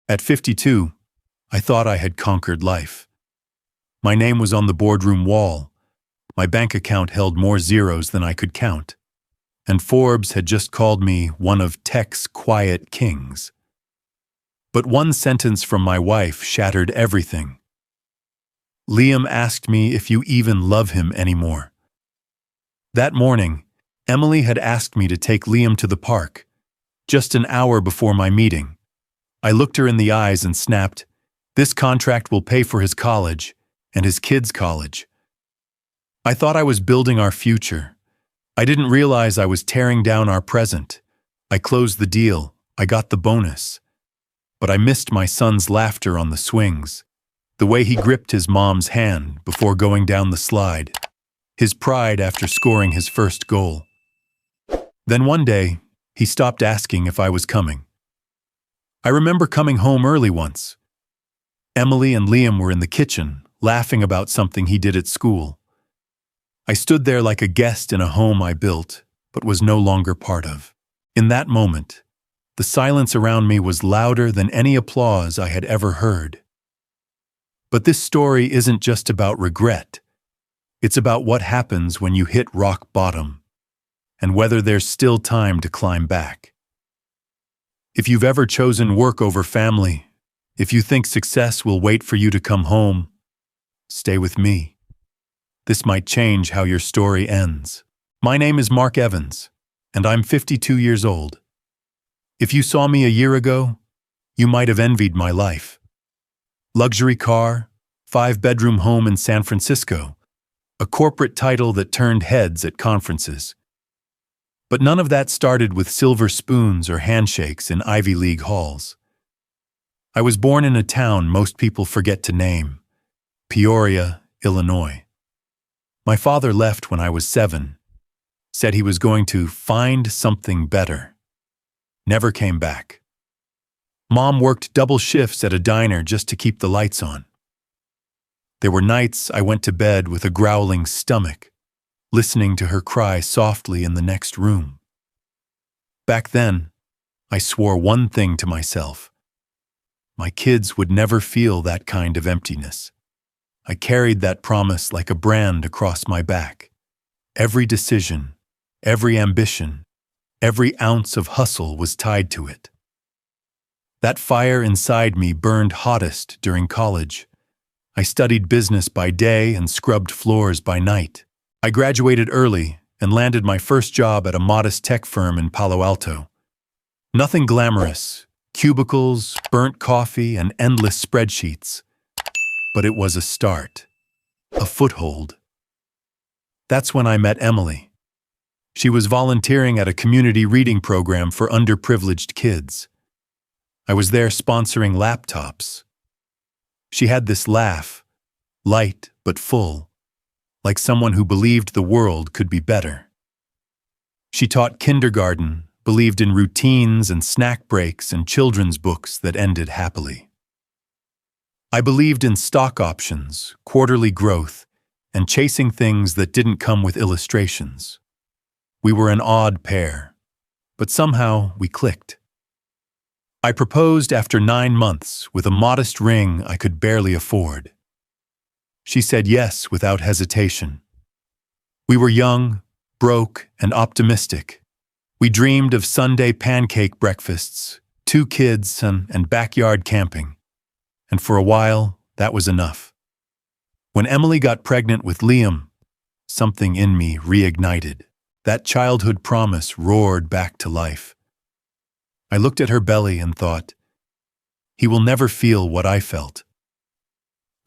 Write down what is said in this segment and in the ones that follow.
At 52, I thought I had conquered life. My name was on the boardroom wall. My bank account held more zeros than I could count. And Forbes had just called me one of tech's quiet kings. But one sentence from my wife shattered everything. Liam asked me if you even love him anymore. That morning, Emily had asked me to take Liam to the park, just an hour before my meeting. I looked her in the eyes and snapped, "This contract will pay for his college, and his kids' college." I thought I was building our future. I didn't realize I was tearing down our present. I closed the deal. I got the bonus. But I missed my son's laughter on the swings, the way he gripped his mom's hand before going down the slide, his pride after scoring his first goal. Then one day, he stopped asking if I was coming. I remember coming home early once. Emily and Liam were in the kitchen, laughing about something he did at school. I stood there like a guest in a home I built, but was no longer part of. In that moment, the silence around me was louder than any applause I had ever heard. But this story isn't just about regret. It's about what happens when you hit rock bottom, and whether there's still time to climb back. If you've ever chosen work over family, if you think success will wait for you to come home, stay with me. This might change how your story ends. My name is Mark Evans, and I'm 52 years old. If you saw me a year ago, you might have envied my life. Luxury car, 5-bedroom home in San Francisco, a corporate title that turned heads at conferences. But none of that started with silver spoons or handshakes in Ivy League halls. I was born in a town most people forget to name, Peoria, Illinois. My father left when I was 7, said he was going to find something better. Never came back. Mom worked double shifts at a diner just to keep the lights on. There were nights I went to bed with a growling stomach, listening to her cry softly in the next room. Back then, I swore one thing to myself. My kids would never feel that kind of emptiness. I carried that promise like a brand across my back. Every decision, every ambition, every ounce of hustle was tied to it. That fire inside me burned hottest during college. I studied business by day and scrubbed floors by night. I graduated early and landed my first job at a modest tech firm in Palo Alto. Nothing glamorous, cubicles, burnt coffee, and endless spreadsheets. But it was a start, a foothold. That's when I met Emily. She was volunteering at a community reading program for underprivileged kids. I was there sponsoring laptops. She had this laugh, light but full, like someone who believed the world could be better. She taught kindergarten, believed in routines and snack breaks and children's books that ended happily. I believed in stock options, quarterly growth, and chasing things that didn't come with illustrations. We were an odd pair, but somehow we clicked. I proposed after 9 months with a modest ring I could barely afford. She said yes without hesitation. We were young, broke, and optimistic. We dreamed of Sunday pancake breakfasts, 2 kids, and backyard camping. And for a while, that was enough. When Emily got pregnant with Liam, something in me reignited. That childhood promise roared back to life. I looked at her belly and thought, he will never feel what I felt.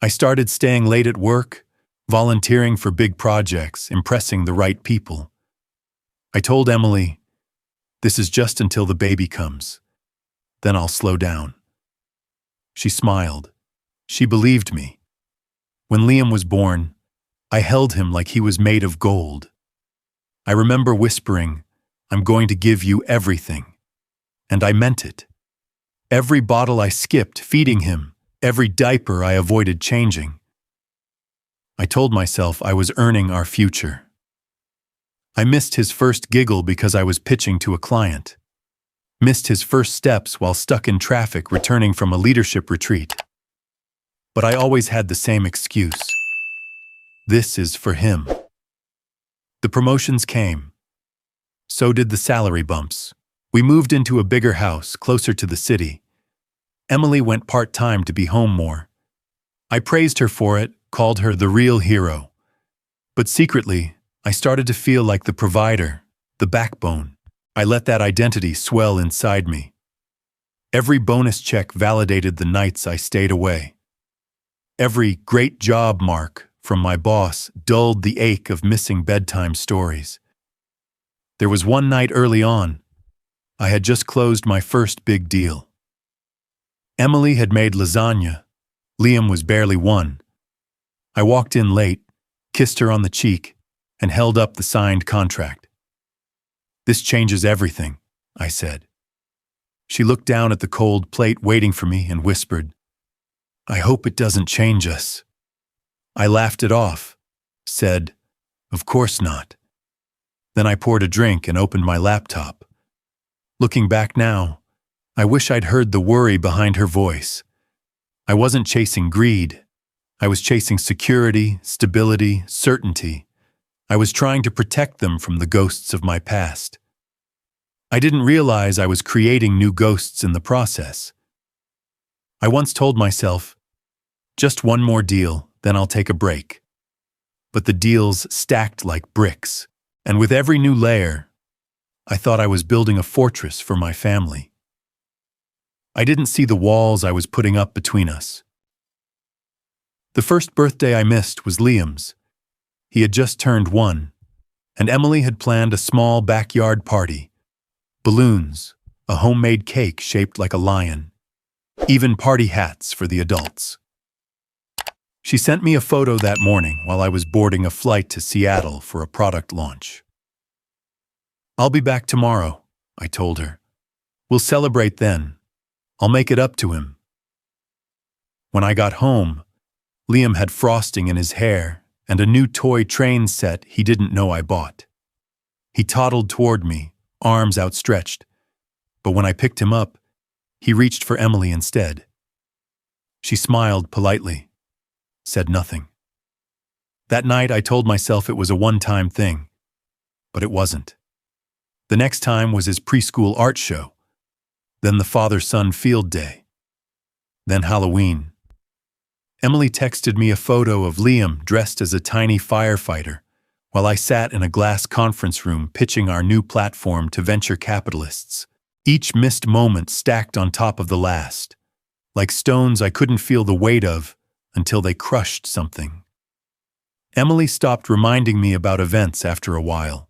I started staying late at work, volunteering for big projects, impressing the right people. I told Emily, this is just until the baby comes. Then I'll slow down. She smiled. She believed me. When Liam was born, I held him like he was made of gold. I remember whispering, I'm going to give you everything. And I meant it. Every bottle I skipped feeding him, every diaper I avoided changing. I told myself I was earning our future. I missed his first giggle because I was pitching to a client. missed his first steps while stuck in traffic returning from a leadership retreat. But I always had the same excuse. This is for him. The promotions came. So did the salary bumps. We moved into a bigger house, closer to the city. Emily went part-time to be home more. I praised her for it, called her the real hero. But secretly, I started to feel like the provider, the backbone. I let that identity swell inside me. Every bonus check validated the nights I stayed away. Every great job mark from my boss dulled the ache of missing bedtime stories. There was one night early on. I had just closed my first big deal. Emily had made lasagna. Liam was barely one. I walked in late, kissed her on the cheek, and held up the signed contract. "This changes everything," I said. She looked down at the cold plate waiting for me and whispered, "I hope it doesn't change us." I laughed it off, said, "Of course not." Then I poured a drink and opened my laptop. Looking back now, I wish I'd heard the worry behind her voice. I wasn't chasing greed. I was chasing security, stability, certainty. I was trying to protect them from the ghosts of my past. I didn't realize I was creating new ghosts in the process. I once told myself, just one more deal, then I'll take a break. But the deals stacked like bricks, and with every new layer, I thought I was building a fortress for my family. I didn't see the walls I was putting up between us. The first birthday I missed was Liam's. He had just turned 1, and Emily had planned a small backyard party. Balloons, a homemade cake shaped like a lion, even party hats for the adults. She sent me a photo that morning while I was boarding a flight to Seattle for a product launch. "I'll be back tomorrow," I told her. "We'll celebrate then. I'll make it up to him." When I got home, Liam had frosting in his hair and a new toy train set he didn't know I bought. He toddled toward me, arms outstretched, but when I picked him up, he reached for Emily instead. She smiled politely, said nothing. That night I told myself it was a one-time thing, but it wasn't. The next time was his preschool art show, then the father-son field day, then Halloween. Emily texted me a photo of Liam dressed as a tiny firefighter while I sat in a glass conference room pitching our new platform to venture capitalists, each missed moment stacked on top of the last, like stones I couldn't feel the weight of until they crushed something. Emily stopped reminding me about events after a while.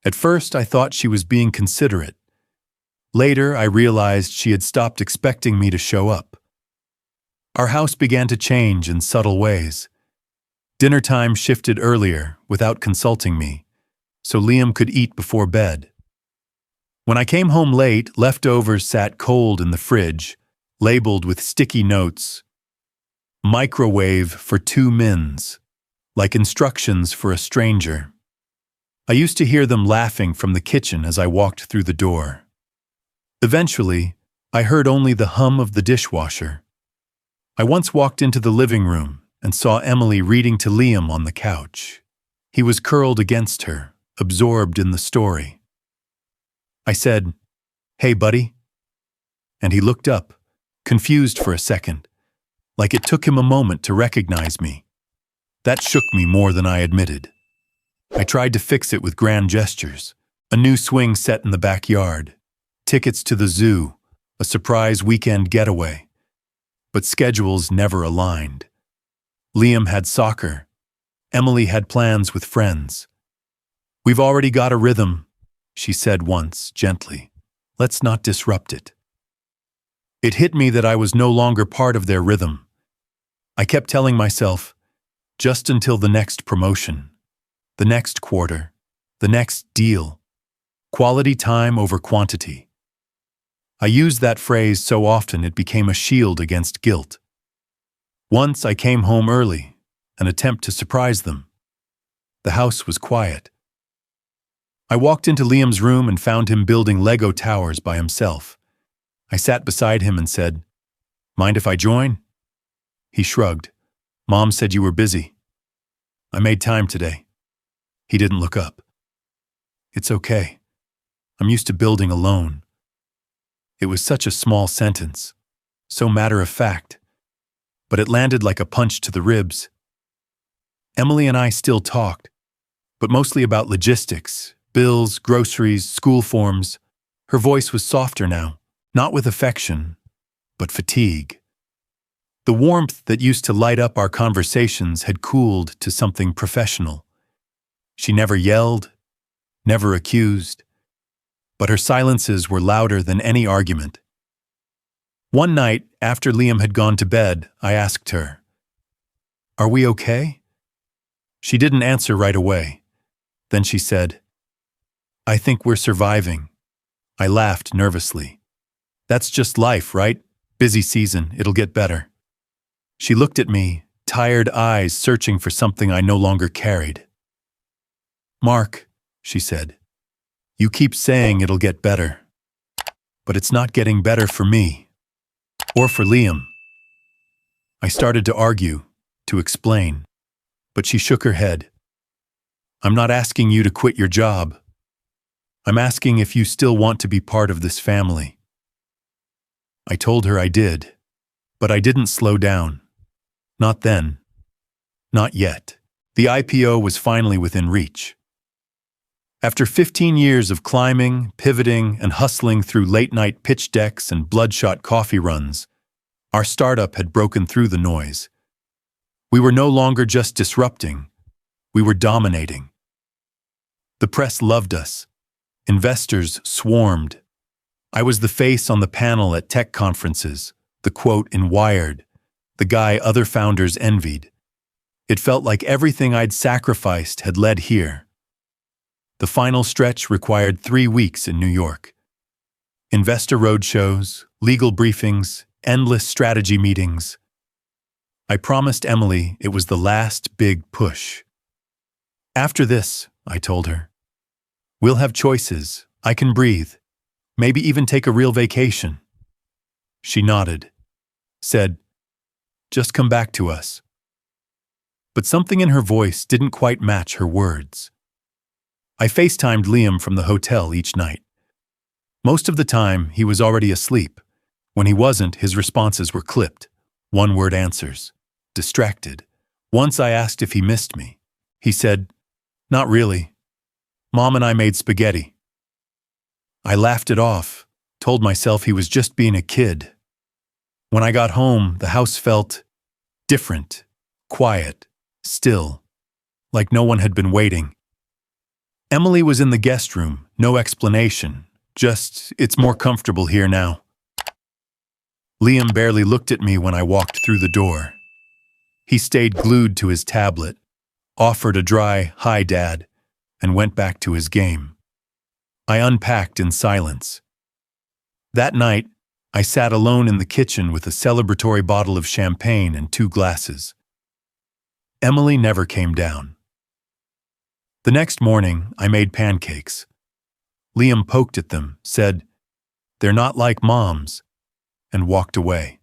At first, I thought she was being considerate. Later, I realized she had stopped expecting me to show up. Our house began to change in subtle ways. Dinner time shifted earlier without consulting me, so Liam could eat before bed. When I came home late, leftovers sat cold in the fridge, labeled with sticky notes. "Microwave for 2 mins," like instructions for a stranger. I used to hear them laughing from the kitchen as I walked through the door. Eventually, I heard only the hum of the dishwasher. I once walked into the living room and saw Emily reading to Liam on the couch. He was curled against her, absorbed in the story. I said, "Hey, buddy." And he looked up, confused for a second, like it took him a moment to recognize me. That shook me more than I admitted. I tried to fix it with grand gestures, a new swing set in the backyard, tickets to the zoo, a surprise weekend getaway. But schedules never aligned. Liam had soccer. Emily had plans with friends. "We've already got a rhythm," she said once, gently. "Let's not disrupt it." It hit me that I was no longer part of their rhythm. I kept telling myself, just until the next promotion, the next quarter, the next deal. Quality time over quantity. I used that phrase so often it became a shield against guilt. Once I came home early, an attempt to surprise them. The house was quiet. I walked into Liam's room and found him building Lego towers by himself. I sat beside him and said, "Mind if I join?" He shrugged. "Mom said you were busy." "I made time today." He didn't look up. "It's okay. I'm used to building alone." It was such a small sentence, so matter-of-fact, but it landed like a punch to the ribs. Emily and I still talked, but mostly about logistics, bills, groceries, school forms. Her voice was softer now, not with affection, but fatigue. The warmth that used to light up our conversations had cooled to something professional. She never yelled, never accused, but her silences were louder than any argument. One night, after Liam had gone to bed, I asked her, "Are we okay?" She didn't answer right away. Then she said, "I think we're surviving." I laughed nervously. "That's just life, right? Busy season, it'll get better." She looked at me, tired eyes searching for something I no longer carried. "Mark," she said, "you keep saying it'll get better, but it's not getting better for me, or for Liam." I started to argue, to explain, but she shook her head. "I'm not asking you to quit your job. I'm asking if you still want to be part of this family." I told her I did, but I didn't slow down. Not then. Not yet. The IPO was finally within reach. After 15 years of climbing, pivoting, and hustling through late-night pitch decks and bloodshot coffee runs, our startup had broken through the noise. We were no longer just disrupting, we were dominating. The press loved us. Investors swarmed. I was the face on the panel at tech conferences, the quote in Wired, the guy other founders envied. It felt like everything I'd sacrificed had led here. The final stretch required 3 weeks in New York. Investor roadshows, legal briefings, endless strategy meetings. I promised Emily it was the last big push. "After this," I told her, "we'll have choices. I can breathe. Maybe even take a real vacation." She nodded, said, "Just come back to us." But something in her voice didn't quite match her words. I FaceTimed Liam from the hotel each night. Most of the time, he was already asleep. When he wasn't, his responses were clipped. One-word answers. Distracted. Once I asked if he missed me. He said, "Not really. Mom and I made spaghetti." I laughed it off, told myself he was just being a kid. When I got home, the house felt different, quiet, still, like no one had been waiting. Emily was in the guest room, no explanation, just, "It's more comfortable here now." Liam barely looked at me when I walked through the door. He stayed glued to his tablet, offered a dry, "Hi, Dad," and went back to his game. I unpacked in silence. That night, I sat alone in the kitchen with a celebratory bottle of champagne and 2 glasses. Emily never came down. The next morning, I made pancakes. Liam poked at them, said, "They're not like Mom's," and walked away.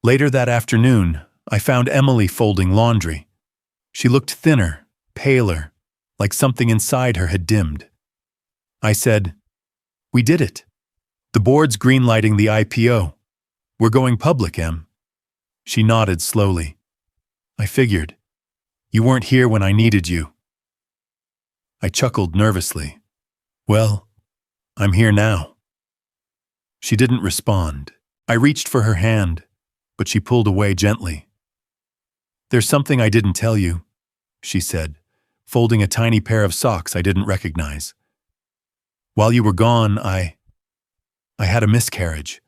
Later that afternoon, I found Emily folding laundry. She looked thinner, paler, like something inside her had dimmed. I said, "We did it. The board's greenlighting the IPO. We're going public, Em." She nodded slowly. "I figured. You weren't here when I needed you." I chuckled nervously. "Well, I'm here now." She didn't respond. I reached for her hand, but she pulled away gently. "There's something I didn't tell you," she said, folding a tiny pair of socks I didn't recognize. "While you were gone, I had a miscarriage."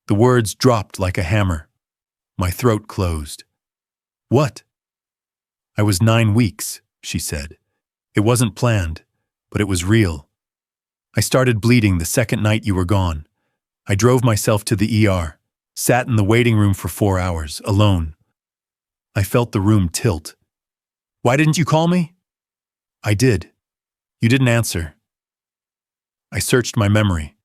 The words dropped like a hammer. My throat closed. "What?" "I was 9 weeks," she said. "It wasn't planned, but it was real. I started bleeding the second night you were gone. I drove myself to the ER, sat in the waiting room for 4 hours, alone. I felt the room tilt. "Why didn't you call me?" "I did. You didn't answer. I searched my memory.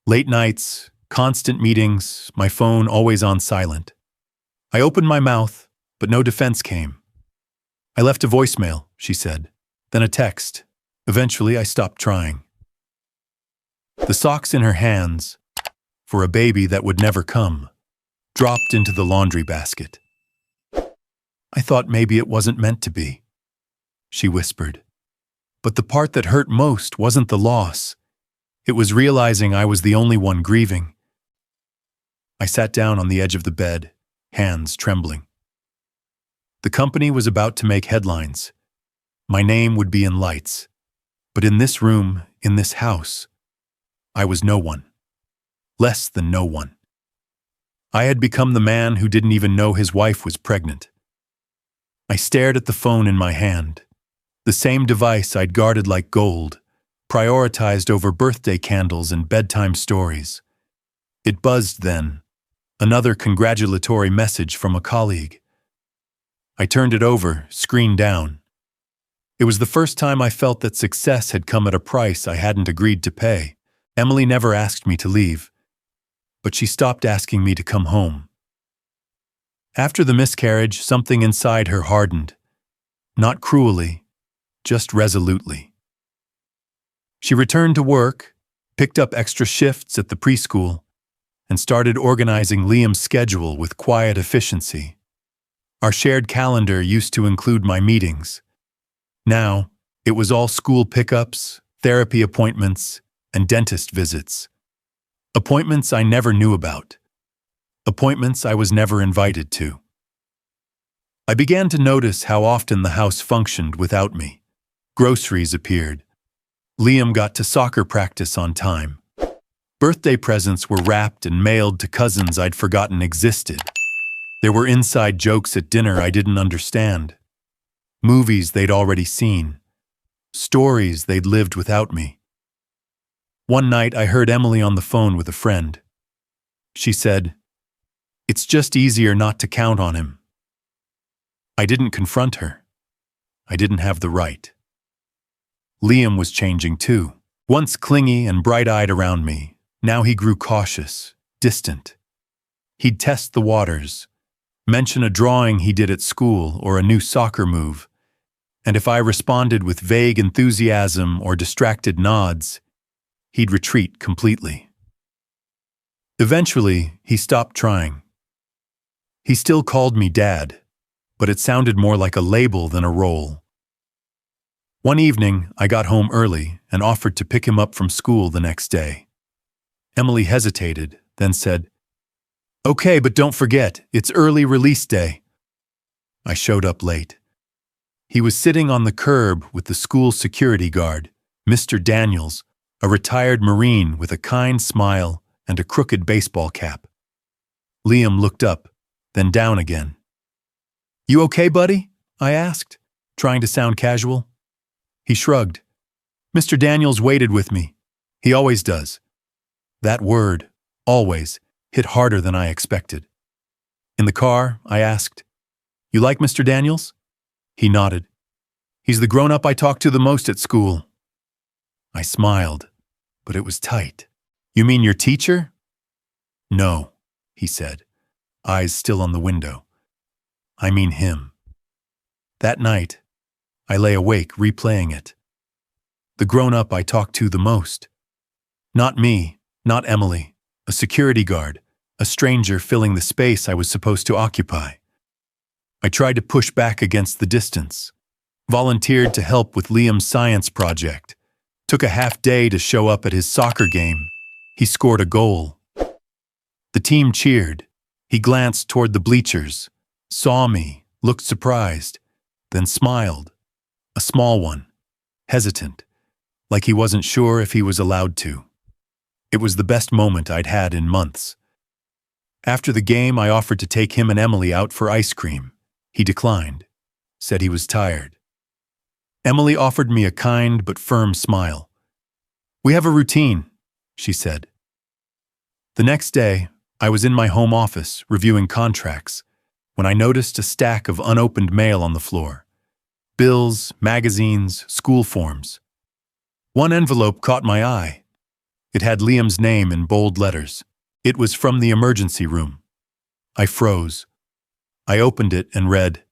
Late nights, constant meetings, my phone always on silent. I opened my mouth, but no defense came. I left a voicemail, she said, then a text. Eventually, I stopped trying. The socks in her hands, for a baby that would never come, dropped into the laundry basket. I thought maybe it wasn't meant to be, she whispered. But the part that hurt most wasn't the loss. It was realizing I was the only one grieving. I sat down on the edge of the bed, hands trembling. The company was about to make headlines. My name would be in lights. But in this room, in this house, I was no one. Less than no one. I had become the man who didn't even know his wife was pregnant. I stared at the phone in my hand, the same device I'd guarded like gold, prioritized over birthday candles and bedtime stories. It buzzed then, another congratulatory message from a colleague. I turned it over, screen down. It was the first time I felt that success had come at a price I hadn't agreed to pay. Emily never asked me to leave, but she stopped asking me to come home. After the miscarriage, something inside her hardened. Not cruelly, just resolutely. She returned to work, picked up extra shifts at the preschool, and started organizing Liam's schedule with quiet efficiency. Our shared calendar used to include my meetings. Now, it was all school pickups, therapy appointments, and dentist visits. Appointments I never knew about. Appointments I was never invited to. I began to notice how often the house functioned without me. Groceries appeared. Liam got to soccer practice on time. Birthday presents were wrapped and mailed to cousins I'd forgotten existed. There were inside jokes at dinner I didn't understand. Movies they'd already seen. Stories they'd lived without me. One night I heard Emily on the phone with a friend. She said, "It's just easier not to count on him." I didn't confront her. I didn't have the right. Liam was changing too. Once clingy and bright-eyed around me, now he grew cautious, distant. He'd test the waters, mention a drawing he did at school or a new soccer move, and if I responded with vague enthusiasm or distracted nods, he'd retreat completely. Eventually, he stopped trying. He still called me Dad, but it sounded more like a label than a role. One evening, I got home early and offered to pick him up from school the next day. Emily hesitated, then said, "Okay, but don't forget, it's early release day." I showed up late. He was sitting on the curb with the school security guard, Mr. Daniels, a retired Marine with a kind smile and a crooked baseball cap. Liam looked up, then down again. "You okay, buddy?" I asked, trying to sound casual. He shrugged. "Mr. Daniels waited with me. He always does." That word, always, hit harder than I expected. In the car, I asked, "You like Mr. Daniels?" He nodded. "He's the grown-up I talk to the most at school." I smiled, but it was tight. "You mean your teacher?" "No," he said, eyes still on the window. "I mean him." That night, I lay awake replaying it. The grown-up I talked to the most. Not me, not Emily, a security guard, a stranger filling the space I was supposed to occupy. I tried to push back against the distance, volunteered to help with Liam's science project, took a half day to show up at his soccer game. He scored a goal. The team cheered. He glanced toward the bleachers, saw me, looked surprised, then smiled. A small one, hesitant, like he wasn't sure if he was allowed to. It was the best moment I'd had in months. After the game, I offered to take him and Emily out for ice cream. He declined, said he was tired. Emily offered me a kind but firm smile. "We have a routine," she said. The next day, I was in my home office reviewing contracts when I noticed a stack of unopened mail on the floor. Bills, magazines, school forms. One envelope caught my eye. It had Liam's name in bold letters. It was from the emergency room. I froze. I opened it and read,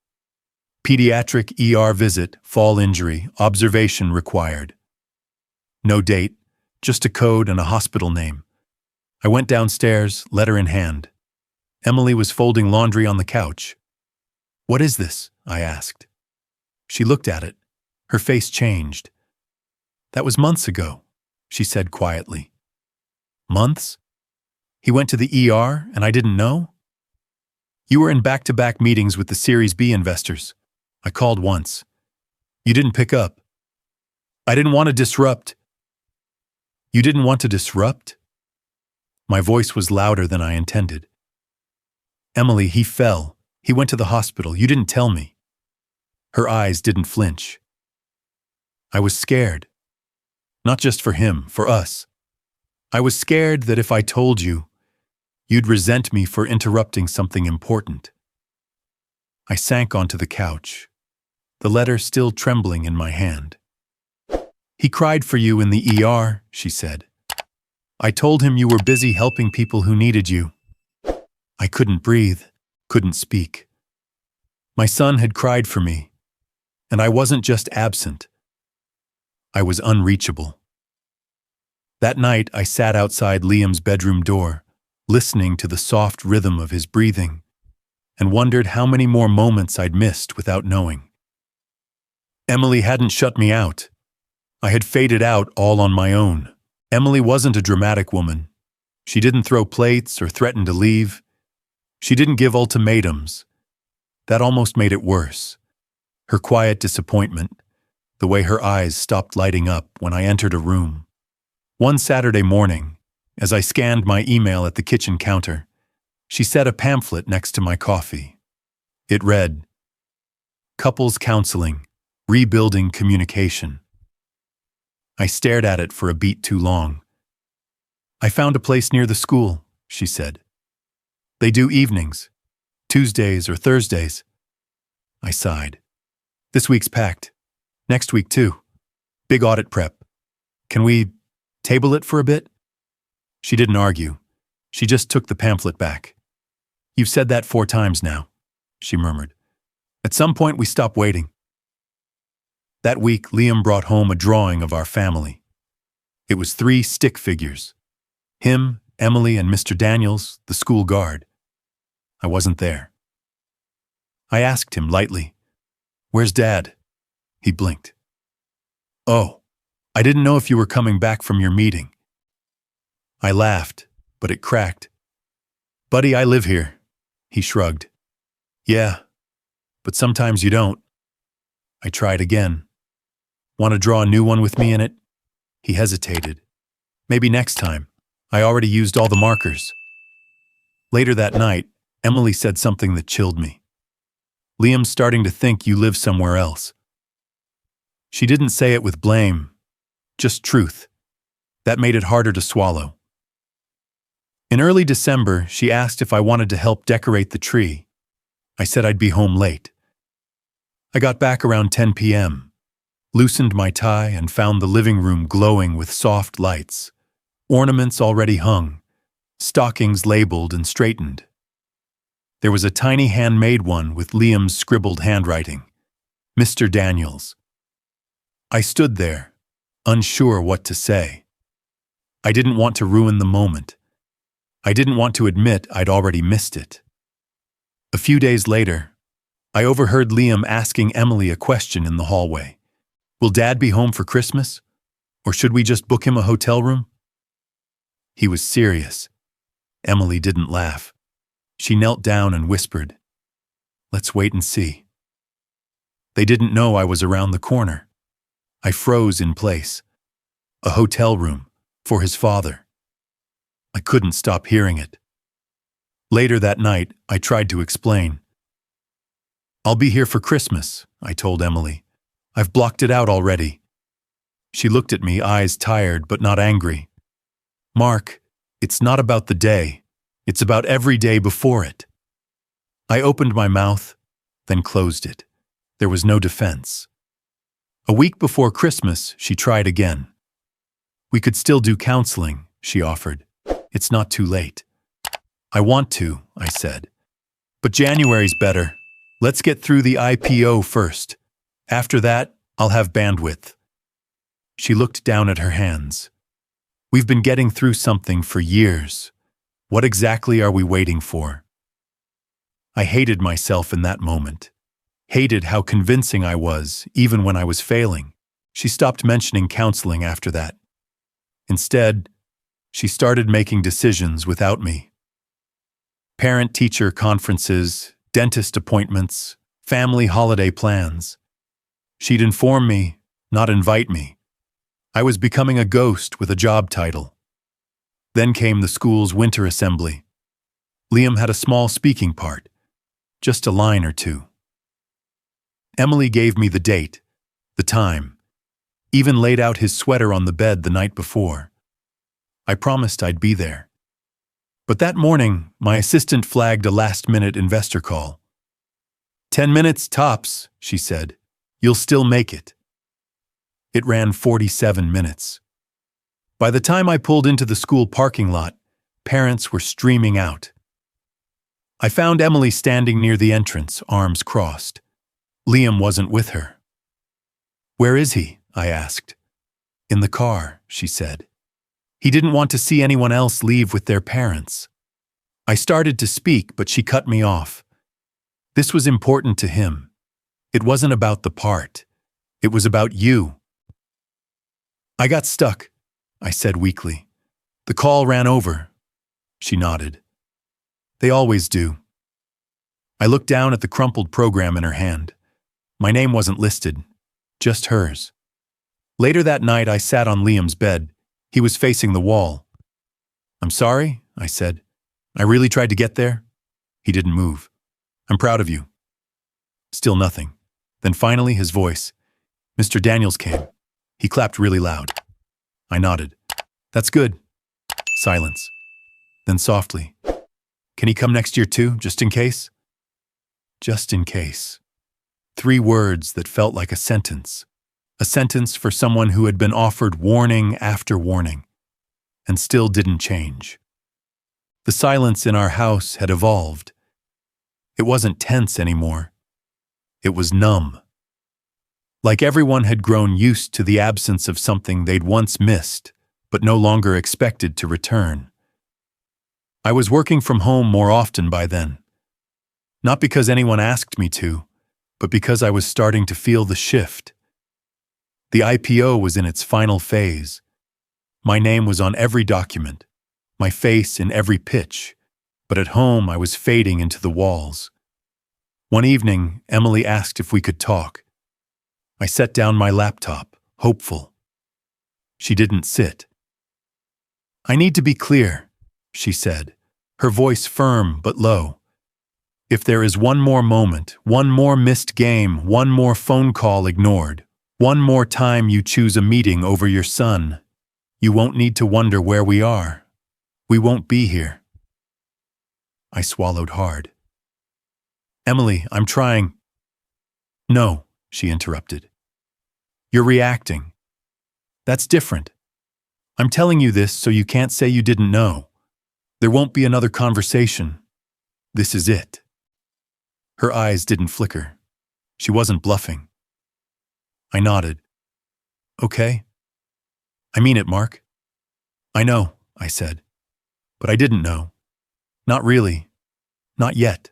"Pediatric ER visit, fall injury, observation required." No date, just a code and a hospital name. I went downstairs, letter in hand. Emily was folding laundry on the couch. "What is this?" I asked. She looked at it. Her face changed. "That was months ago," she said quietly. "Months? He went to the ER and I didn't know?" "You were in back-to-back meetings with the Series B investors. I called once. You didn't pick up. I didn't want to disrupt." "You didn't want to disrupt?" My voice was louder than I intended. "Emily, he fell. He went to the hospital. You didn't tell me." Her eyes didn't flinch. I was scared. Not just for him, for us. I was scared that if I told you, you'd resent me for interrupting something important. I sank onto the couch, the letter still trembling in my hand. "He cried for you in the ER," she said. "I told him you were busy helping people who needed you." I couldn't breathe, couldn't speak. My son had cried for me, and I wasn't just absent. I was unreachable. That night, I sat outside Liam's bedroom door, listening to the soft rhythm of his breathing, and wondered how many more moments I'd missed without knowing. Emily hadn't shut me out. I had faded out all on my own. Emily wasn't a dramatic woman. She didn't throw plates or threaten to leave. She didn't give ultimatums. That almost made it worse. Her quiet disappointment, the way her eyes stopped lighting up when I entered a room. One Saturday morning, as I scanned my email at the kitchen counter, she set a pamphlet next to my coffee. It read, "Couples Counseling, Rebuilding Communication." I stared at it for a beat too long. "I found a place near the school," she said. "They do evenings, Tuesdays or Thursdays." I sighed. "This week's packed. Next week too. Big audit prep. Can we table it for a bit?" She didn't argue. She just took the pamphlet back. "You've said that 4 times now," she murmured. "At some point we stop waiting." That week, Liam brought home a drawing of our family. It was 3 stick figures. Him, Emily, and Mr. Daniels, the school guard. I wasn't there. I asked him lightly, "Where's Dad?" He blinked. "Oh, I didn't know if you were coming back from your meeting." I laughed, but it cracked. "Buddy, I live here." He shrugged. "Yeah, but sometimes you don't." I tried again. "Want to draw a new one with me in it?" He hesitated. "Maybe next time. I already used all the markers." Later that night, Emily said something that chilled me. "Liam's starting to think you live somewhere else." She didn't say it with blame, just truth. That made it harder to swallow. In early December, she asked if I wanted to help decorate the tree. I said I'd be home late. I got back around 10 p.m., loosened my tie, and found the living room glowing with soft lights, ornaments already hung, stockings labeled and straightened. There was a tiny handmade one with Liam's scribbled handwriting, "Mr. Daniels." I stood there, unsure what to say. I didn't want to ruin the moment. I didn't want to admit I'd already missed it. A few days later, I overheard Liam asking Emily a question in the hallway. "Will Dad be home for Christmas? Or should we just book him a hotel room?" He was serious. Emily didn't laugh. She knelt down and whispered, "Let's wait and see." They didn't know I was around the corner. I froze in place. A hotel room for his father. I couldn't stop hearing it. Later that night, I tried to explain. "I'll be here for Christmas," I told Emily. "I've blocked it out already." She looked at me, eyes tired but not angry. "Mark, it's not about the day. It's about every day before it." I opened my mouth, then closed it. There was no defense. A week before Christmas, she tried again. We could still do counseling, she offered. It's not too late. I want to, I said. But January's better. Let's get through the IPO first. After that, I'll have bandwidth. She looked down at her hands. We've been getting through something for years. What exactly are we waiting for? I hated myself in that moment. Hated how convincing I was, even when I was failing. She stopped mentioning counseling after that. Instead, she started making decisions without me. Parent-teacher conferences, dentist appointments, family holiday plans. She'd inform me, not invite me. I was becoming a ghost with a job title. Then came the school's winter assembly. Liam had a small speaking part, just a line or two. Emily gave me the date, the time, even laid out his sweater on the bed the night before. I promised I'd be there. But that morning, my assistant flagged a last-minute investor call. 10 minutes tops, she said. You'll still make it. It ran 47 minutes. By the time I pulled into the school parking lot, parents were streaming out. I found Emily standing near the entrance, arms crossed. Liam wasn't with her. Where is he? I asked. In the car, she said. He didn't want to see anyone else leave with their parents. I started to speak, but she cut me off. This was important to him. It wasn't about the part. It was about you. I got stuck, I said weakly. The call ran over. She nodded. They always do. I looked down at the crumpled program in her hand. My name wasn't listed, just hers. Later that night, I sat on Liam's bed. He was facing the wall. I'm sorry, I said. I really tried to get there. He didn't move. I'm proud of you. Still nothing. Then finally, his voice. Mr. Daniels came. He clapped really loud. I nodded. That's good. Silence. Then softly. Can he come next year too, just in case? Just in case. 3 words that felt like a sentence. A sentence for someone who had been offered warning after warning, and still didn't change. The silence in our house had evolved. It wasn't tense anymore. It was numb. Like everyone had grown used to the absence of something they'd once missed, but no longer expected to return. I was working from home more often by then. Not because anyone asked me to, but because I was starting to feel the shift. The IPO was in its final phase. My name was on every document, my face in every pitch, but at home I was fading into the walls. One evening, Emily asked if we could talk. I set down my laptop, hopeful. She didn't sit. I need to be clear, she said, her voice firm but low. If there is one more moment, one more missed game, one more phone call ignored, one more time you choose a meeting over your son, you won't need to wonder where we are. We won't be here. I swallowed hard. Emily, I'm trying. No, she interrupted. You're reacting. That's different. I'm telling you this so you can't say you didn't know. There won't be another conversation. This is it. Her eyes didn't flicker. She wasn't bluffing. I nodded. Okay. I mean it, Mark. I know, I said. But I didn't know. Not really. Not yet.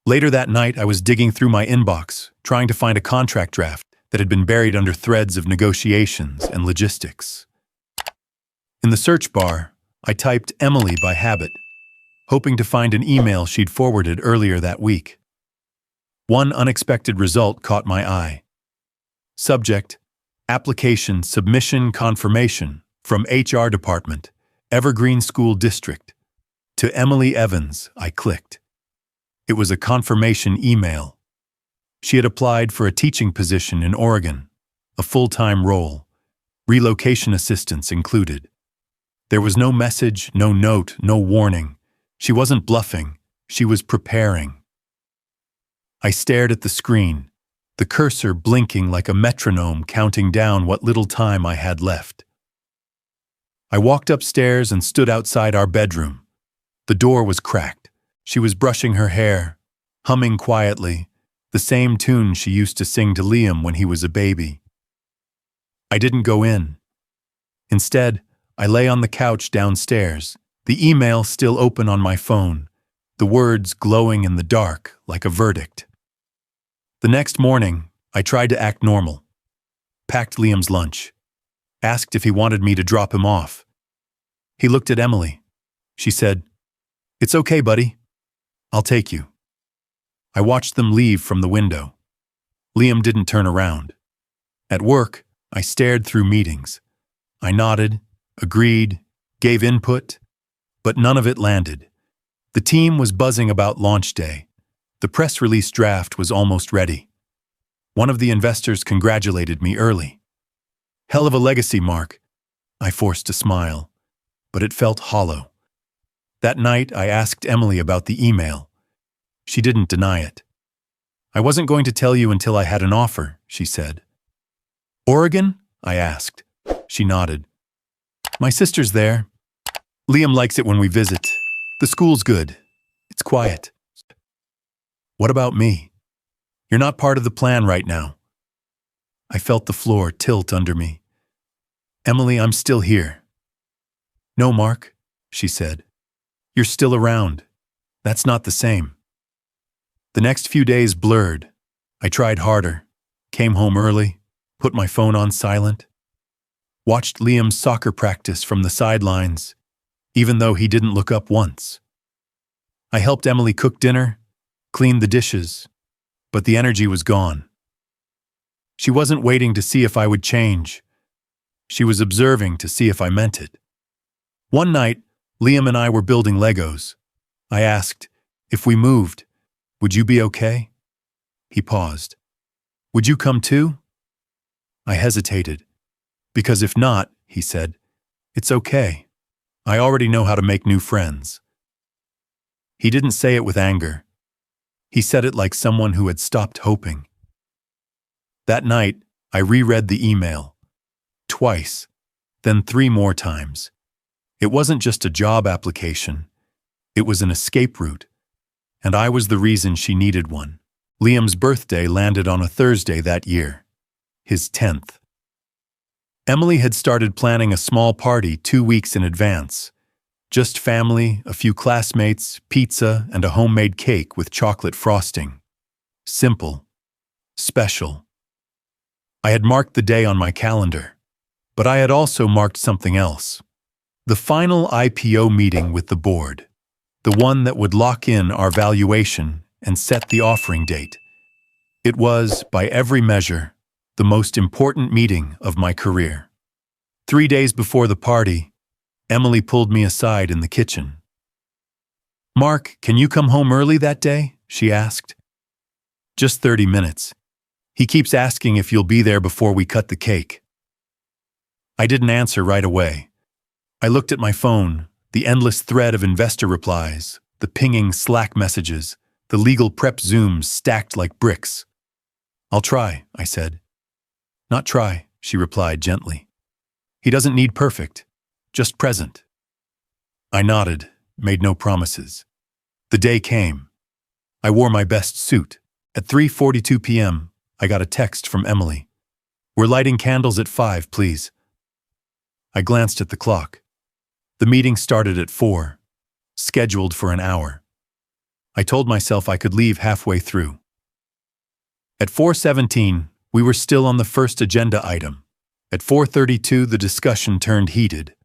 Later that night, I was digging through my inbox, trying to find a contract draft that had been buried under threads of negotiations and logistics. In the search bar, I typed Emily by habit, hoping to find an email she'd forwarded earlier that week. One unexpected result caught my eye. Subject, application submission confirmation from HR Department, Evergreen School District. To Emily Evans, I clicked. It was a confirmation email. She had applied for a teaching position in Oregon, a full-time role, relocation assistance included. There was no message, no note, no warning. She wasn't bluffing, she was preparing. I stared at the screen, the cursor blinking like a metronome counting down what little time I had left. I walked upstairs and stood outside our bedroom. The door was cracked. She was brushing her hair, humming quietly, the same tune she used to sing to Liam when he was a baby. I didn't go in. Instead, I lay on the couch downstairs, the email still open on my phone, the words glowing in the dark like a verdict. The next morning, I tried to act normal. Packed Liam's lunch. Asked if he wanted me to drop him off. He looked at Emily. She said, "It's okay, buddy. I'll take you." I watched them leave from the window. Liam didn't turn around. At work, I stared through meetings. I nodded, agreed, gave input, but none of it landed. The team was buzzing about launch day. The press release draft was almost ready. One of the investors congratulated me early. "Hell of a legacy, Mark." I forced a smile, but it felt hollow. That night, I asked Emily about the email. She didn't deny it. "I wasn't going to tell you until I had an offer," she said. "Oregon?" I asked. She nodded. "My sister's there. Liam likes it when we visit. The school's good. It's quiet." "What about me? You're not part of the plan right now." I felt the floor tilt under me. "Emily, I'm still here." "No, Mark," she said. "You're still around. That's not the same." The next few days blurred. I tried harder, came home early, put my phone on silent, watched Liam's soccer practice from the sidelines, even though he didn't look up once. I helped Emily cook dinner, cleaned the dishes, but the energy was gone. She wasn't waiting to see if I would change. She was observing to see if I meant it. One night, Liam and I were building Legos. I asked, "If we moved, would you be okay?" He paused. "Would you come too?" I hesitated. "Because if not," he said, "it's okay. I already know how to make new friends." He didn't say it with anger. He said it like someone who had stopped hoping. That night, I reread the email. Twice, then 3 more times. It wasn't just a job application. It was an escape route. And I was the reason she needed one. Liam's birthday landed on a Thursday that year. His 10th. Emily had started planning a small party 2 weeks in advance. Just family, a few classmates, pizza, and a homemade cake with chocolate frosting. Simple. Special. I had marked the day on my calendar, but I had also marked something else. The final IPO meeting with the board. The one that would lock in our valuation and set the offering date. It was, by every measure, the most important meeting of my career. 3 days before the party, Emily pulled me aside in the kitchen. "Mark, can you come home early that day?" she asked. "Just 30 minutes. He keeps asking if you'll be there before we cut the cake." I didn't answer right away. I looked at my phone, the endless thread of investor replies, the pinging Slack messages, the legal prep Zooms stacked like bricks. "I'll try," I said. "Not try," she replied gently. "He doesn't need perfect, just present." I nodded, made no promises. The day came. I wore my best suit. At 3:42 p.m., I got a text from Emily. "We're lighting candles at 5, please." I glanced at the clock. The meeting started at 4, scheduled for an hour. I told myself I could leave halfway through. At 4:17, we were still on the first agenda item. At 4:32, the discussion turned heated.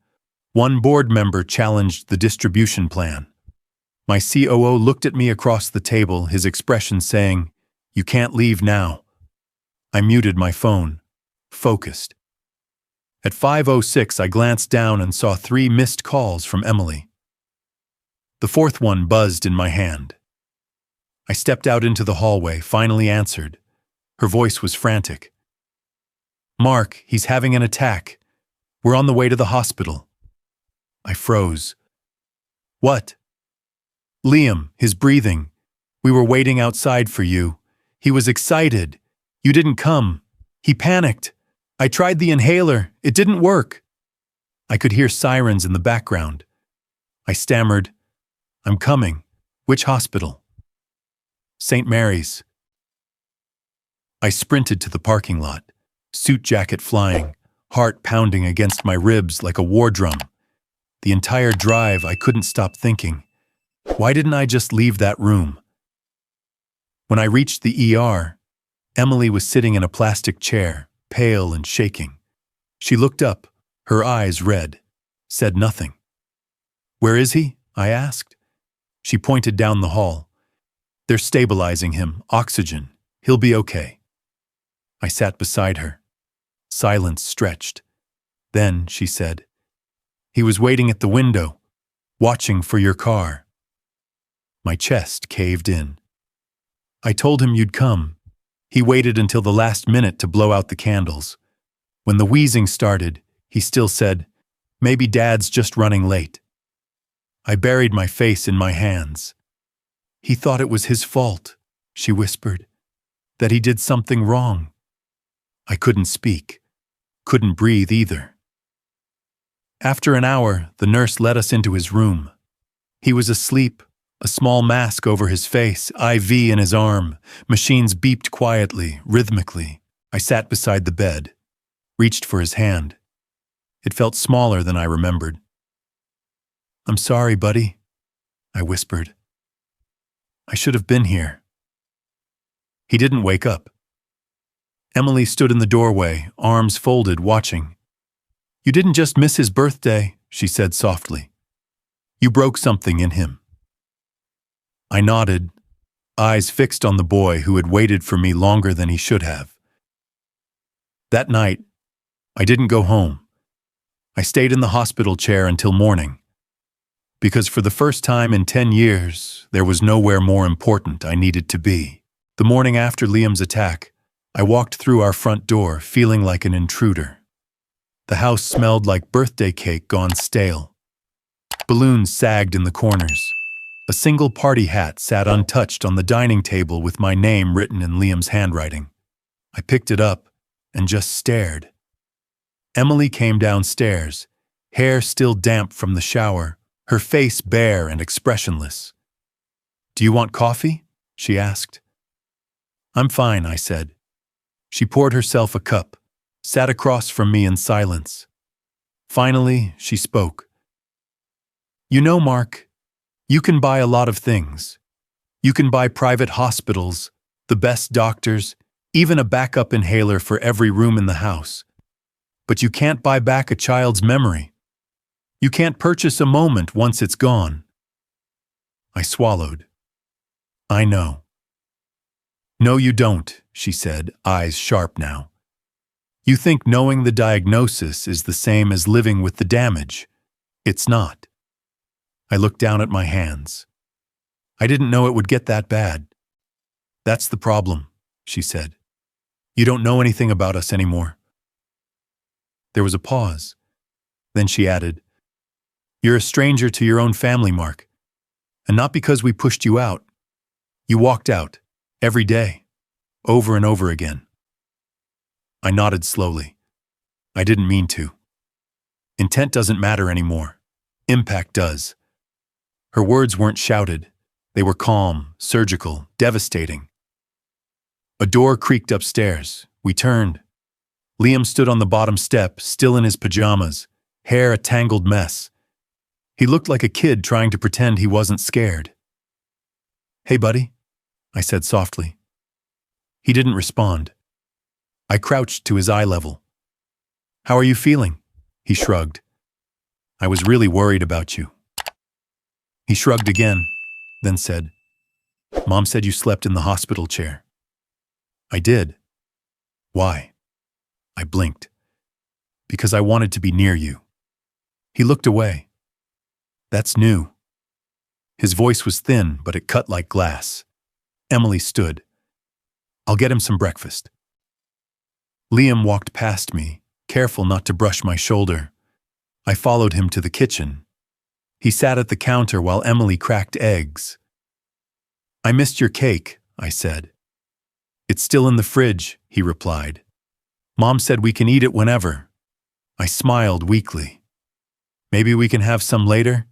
One board member challenged the distribution plan. My COO looked at me across the table, his expression saying, "You can't leave now." I muted my phone, focused. At 5:06, I glanced down and saw 3 missed calls from Emily. The 4th one buzzed in my hand. I stepped out into the hallway, finally answered. Her voice was frantic. "Mark, he's having an attack. We're on the way to the hospital." I froze. "What?" "Liam, his breathing. We were waiting outside for you. He was excited. You didn't come. He panicked. I tried the inhaler. It didn't work." I could hear sirens in the background. I stammered, "I'm coming. Which hospital?" "St. Mary's." I sprinted to the parking lot, suit jacket flying, heart pounding against my ribs like a war drum. The entire drive, I couldn't stop thinking, why didn't I just leave that room? When I reached the ER, Emily was sitting in a plastic chair, pale and shaking. She looked up, her eyes red, said nothing. "Where is he?" I asked. She pointed down the hall. "They're stabilizing him, oxygen. He'll be okay." I sat beside her. Silence stretched. Then she said, "He was waiting at the window, watching for your car." My chest caved in. "I told him you'd come. He waited until the last minute to blow out the candles. When the wheezing started, he still said, 'Maybe Dad's just running late.'" I buried my face in my hands. "He thought it was his fault," she whispered, "that he did something wrong." I couldn't speak, couldn't breathe either. After an hour, the nurse led us into his room. He was asleep, a small mask over his face, IV in his arm. Machines beeped quietly, rhythmically. I sat beside the bed, reached for his hand. It felt smaller than I remembered. "I'm sorry, buddy," I whispered. "I should have been here." He didn't wake up. Emily stood in the doorway, arms folded, watching. "You didn't just miss his birthday," she said softly. "You broke something in him." I nodded, eyes fixed on the boy who had waited for me longer than he should have. That night, I didn't go home. I stayed in the hospital chair until morning. Because for the first time in 10 years, there was nowhere more important I needed to be. The morning after Liam's attack, I walked through our front door feeling like an intruder. The house smelled like birthday cake gone stale. Balloons sagged in the corners. A single party hat sat untouched on the dining table with my name written in Liam's handwriting. I picked it up and just stared. Emily came downstairs, hair still damp from the shower, her face bare and expressionless. "Do you want coffee?" she asked. "I'm fine," I said. She poured herself a cup, sat across from me in silence. Finally, she spoke. "You know, Mark, you can buy a lot of things. You can buy private hospitals, the best doctors, even a backup inhaler for every room in the house. But you can't buy back a child's memory. You can't purchase a moment once it's gone." I swallowed. "I know." "No, you don't," she said, eyes sharp now. "You think knowing the diagnosis is the same as living with the damage. It's not." I looked down at my hands. "I didn't know it would get that bad." "That's the problem," she said. "You don't know anything about us anymore." There was a pause. Then she added, "You're a stranger to your own family, Mark. And not because we pushed you out. You walked out, every day, over and over again." I nodded slowly. I didn't mean to. Intent doesn't matter anymore. Impact does. Her words weren't shouted. They were calm, surgical, devastating. A door creaked upstairs. We turned. Liam stood on the bottom step, still in his pajamas, hair a tangled mess. He looked like a kid trying to pretend he wasn't scared. "Hey, buddy," I said softly. He didn't respond. I crouched to his eye level. "How are you feeling?" He shrugged. "I was really worried about you." He shrugged again, then said, "Mom said you slept in the hospital chair." I did. "Why?" I blinked. "Because I wanted to be near you." He looked away. "That's new." His voice was thin, but it cut like glass. Emily stood. "I'll get him some breakfast." Liam walked past me, careful not to brush my shoulder. I followed him to the kitchen. He sat at the counter while Emily cracked eggs. "I missed your cake," I said. "It's still in the fridge," he replied. "Mom said we can eat it whenever." I smiled weakly. Maybe we can have some later?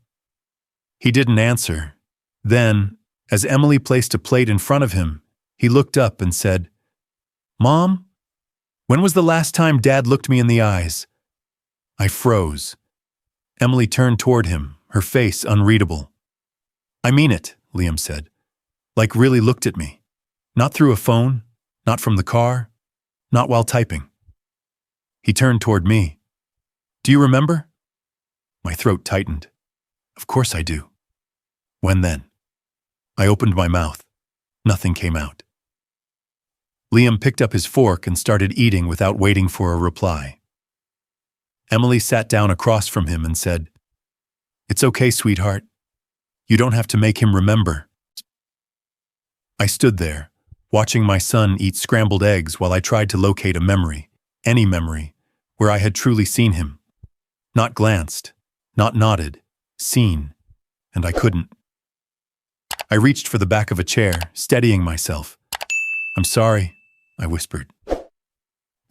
He didn't answer. Then, as Emily placed a plate in front of him, he looked up and said, "Mom, when was the last time Dad looked me in the eyes?" I froze. Emily turned toward him, her face unreadable. "I mean it," Liam said. "Like really looked at me. Not through a phone, not from the car, not while typing." He turned toward me. "Do you remember?" My throat tightened. "Of course I do." "When then?" I opened my mouth. Nothing came out. Liam picked up his fork and started eating without waiting for a reply. Emily sat down across from him and said, "It's okay, sweetheart. You don't have to make him remember." I stood there, watching my son eat scrambled eggs while I tried to locate a memory, any memory, where I had truly seen him. Not glanced, not nodded, seen, and I couldn't. I reached for the back of a chair, steadying myself. "I'm sorry," I whispered.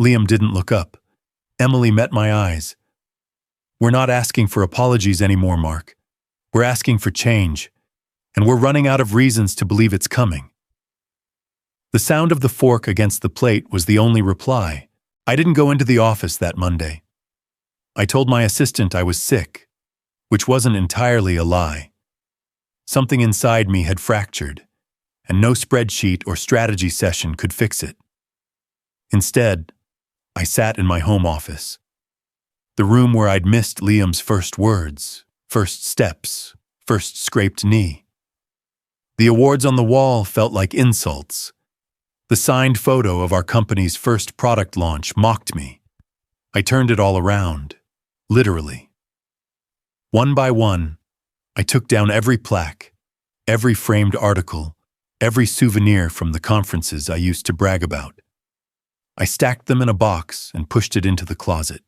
Liam didn't look up. Emily met my eyes. "We're not asking for apologies anymore, Mark. We're asking for change, and we're running out of reasons to believe it's coming." The sound of the fork against the plate was the only reply. I didn't go into the office that Monday. I told my assistant I was sick, which wasn't entirely a lie. Something inside me had fractured, and no spreadsheet or strategy session could fix it. Instead, I sat in my home office, the room where I'd missed Liam's first words, first steps, first scraped knee. The awards on the wall felt like insults. The signed photo of our company's first product launch mocked me. I turned it all around, literally. One by one, I took down every plaque, every framed article, every souvenir from the conferences I used to brag about. I stacked them in a box and pushed it into the closet.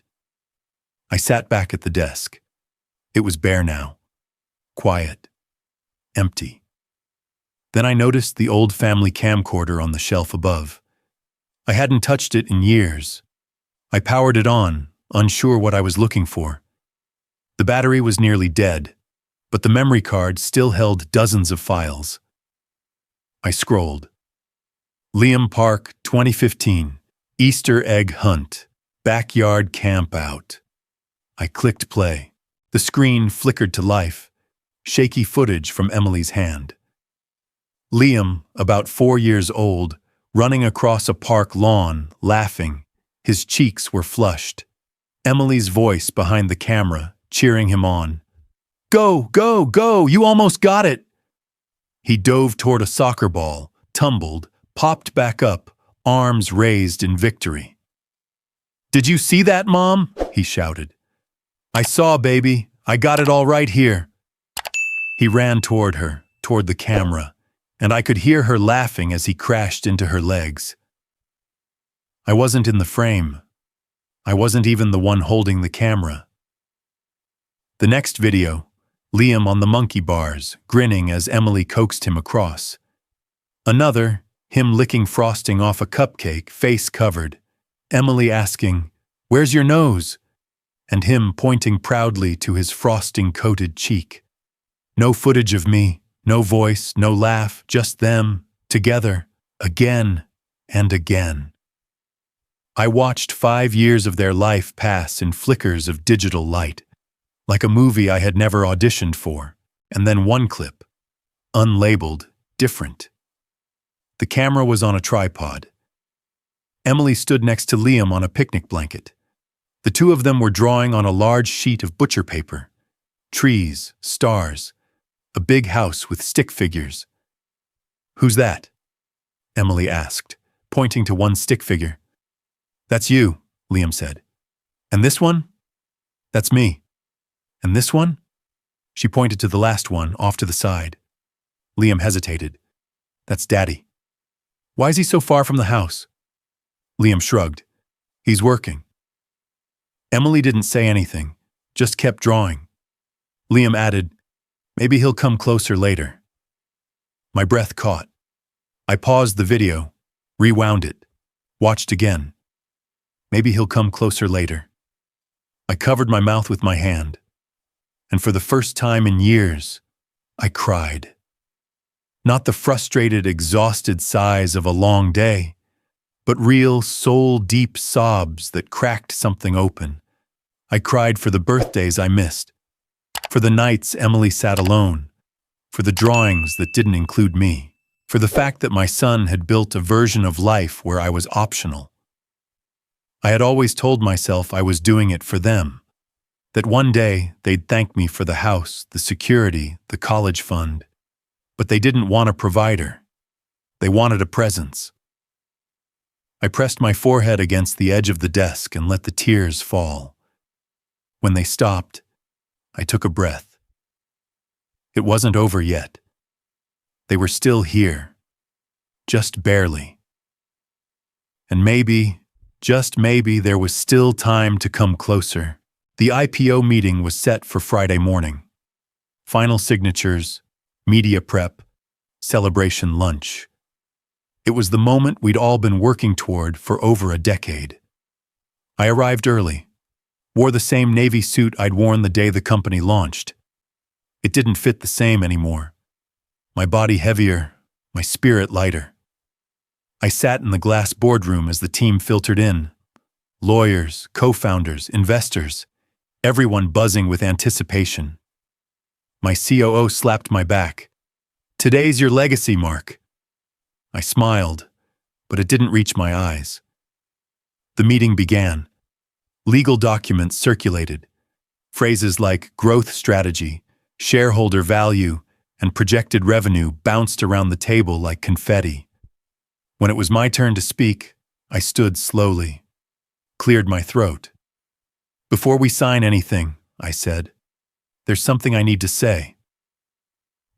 I sat back at the desk. It was bare now, quiet, empty. Then I noticed the old family camcorder on the shelf above. I hadn't touched it in years. I powered it on, unsure what I was looking for. The battery was nearly dead, but the memory card still held dozens of files. I scrolled. Liam Park, 2015, Easter egg hunt, backyard camp out. I clicked play. The screen flickered to life, shaky footage from Emily's hand. Liam, about 4 years old, running across a park lawn, laughing. His cheeks were flushed. Emily's voice behind the camera, cheering him on. "Go, go, go! You almost got it!" He dove toward a soccer ball, tumbled, popped back up, arms raised in victory. "Did you see that, Mom?" he shouted. "I saw, baby. I got it all right here." He ran toward her, toward the camera, and I could hear her laughing as he crashed into her legs. I wasn't in the frame. I wasn't even the one holding the camera. The next video, Liam on the monkey bars, grinning as Emily coaxed him across. Another, him licking frosting off a cupcake, face covered. Emily asking, "Where's your nose?" And him pointing proudly to his frosting-coated cheek. No footage of me, no voice, no laugh, just them, together, again and again. I watched 5 years of their life pass in flickers of digital light, like a movie I had never auditioned for, and then one clip, unlabeled, different. The camera was on a tripod. Emily stood next to Liam on a picnic blanket. The two of them were drawing on a large sheet of butcher paper. Trees, stars, a big house with stick figures. "Who's that?" Emily asked, pointing to one stick figure. "That's you," Liam said. "And this one?" "That's me." "And this one?" She pointed to the last one, off to the side. Liam hesitated. "That's Daddy." "Why is he so far from the house?" Liam shrugged. "He's working." Emily didn't say anything, just kept drawing. Liam added, "Maybe he'll come closer later." My breath caught. I paused the video, rewound it, watched again. Maybe he'll come closer later. I covered my mouth with my hand. And for the first time in years, I cried. Not the frustrated, exhausted sighs of a long day, but real, soul-deep sobs that cracked something open. I cried for the birthdays I missed, for the nights Emily sat alone, for the drawings that didn't include me, for the fact that my son had built a version of life where I was optional. I had always told myself I was doing it for them, that one day they'd thank me for the house, the security, the college fund. But they didn't want a provider. They wanted a presence. I pressed my forehead against the edge of the desk and let the tears fall. When they stopped, I took a breath. It wasn't over yet. They were still here, just barely. And maybe, just maybe, there was still time to come closer. The IPO meeting was set for Friday morning. Final signatures, media prep, celebration lunch. It was the moment we'd all been working toward for over a decade. I arrived early, wore the same navy suit I'd worn the day the company launched. It didn't fit the same anymore. My body heavier, my spirit lighter. I sat in the glass boardroom as the team filtered in. Lawyers, co-founders, investors, everyone buzzing with anticipation. My COO slapped my back. "Today's your legacy, Mark." I smiled, but it didn't reach my eyes. The meeting began. Legal documents circulated. Phrases like growth strategy, shareholder value, and projected revenue bounced around the table like confetti. When it was my turn to speak, I stood slowly, cleared my throat. "Before we sign anything," I said, "there's something I need to say."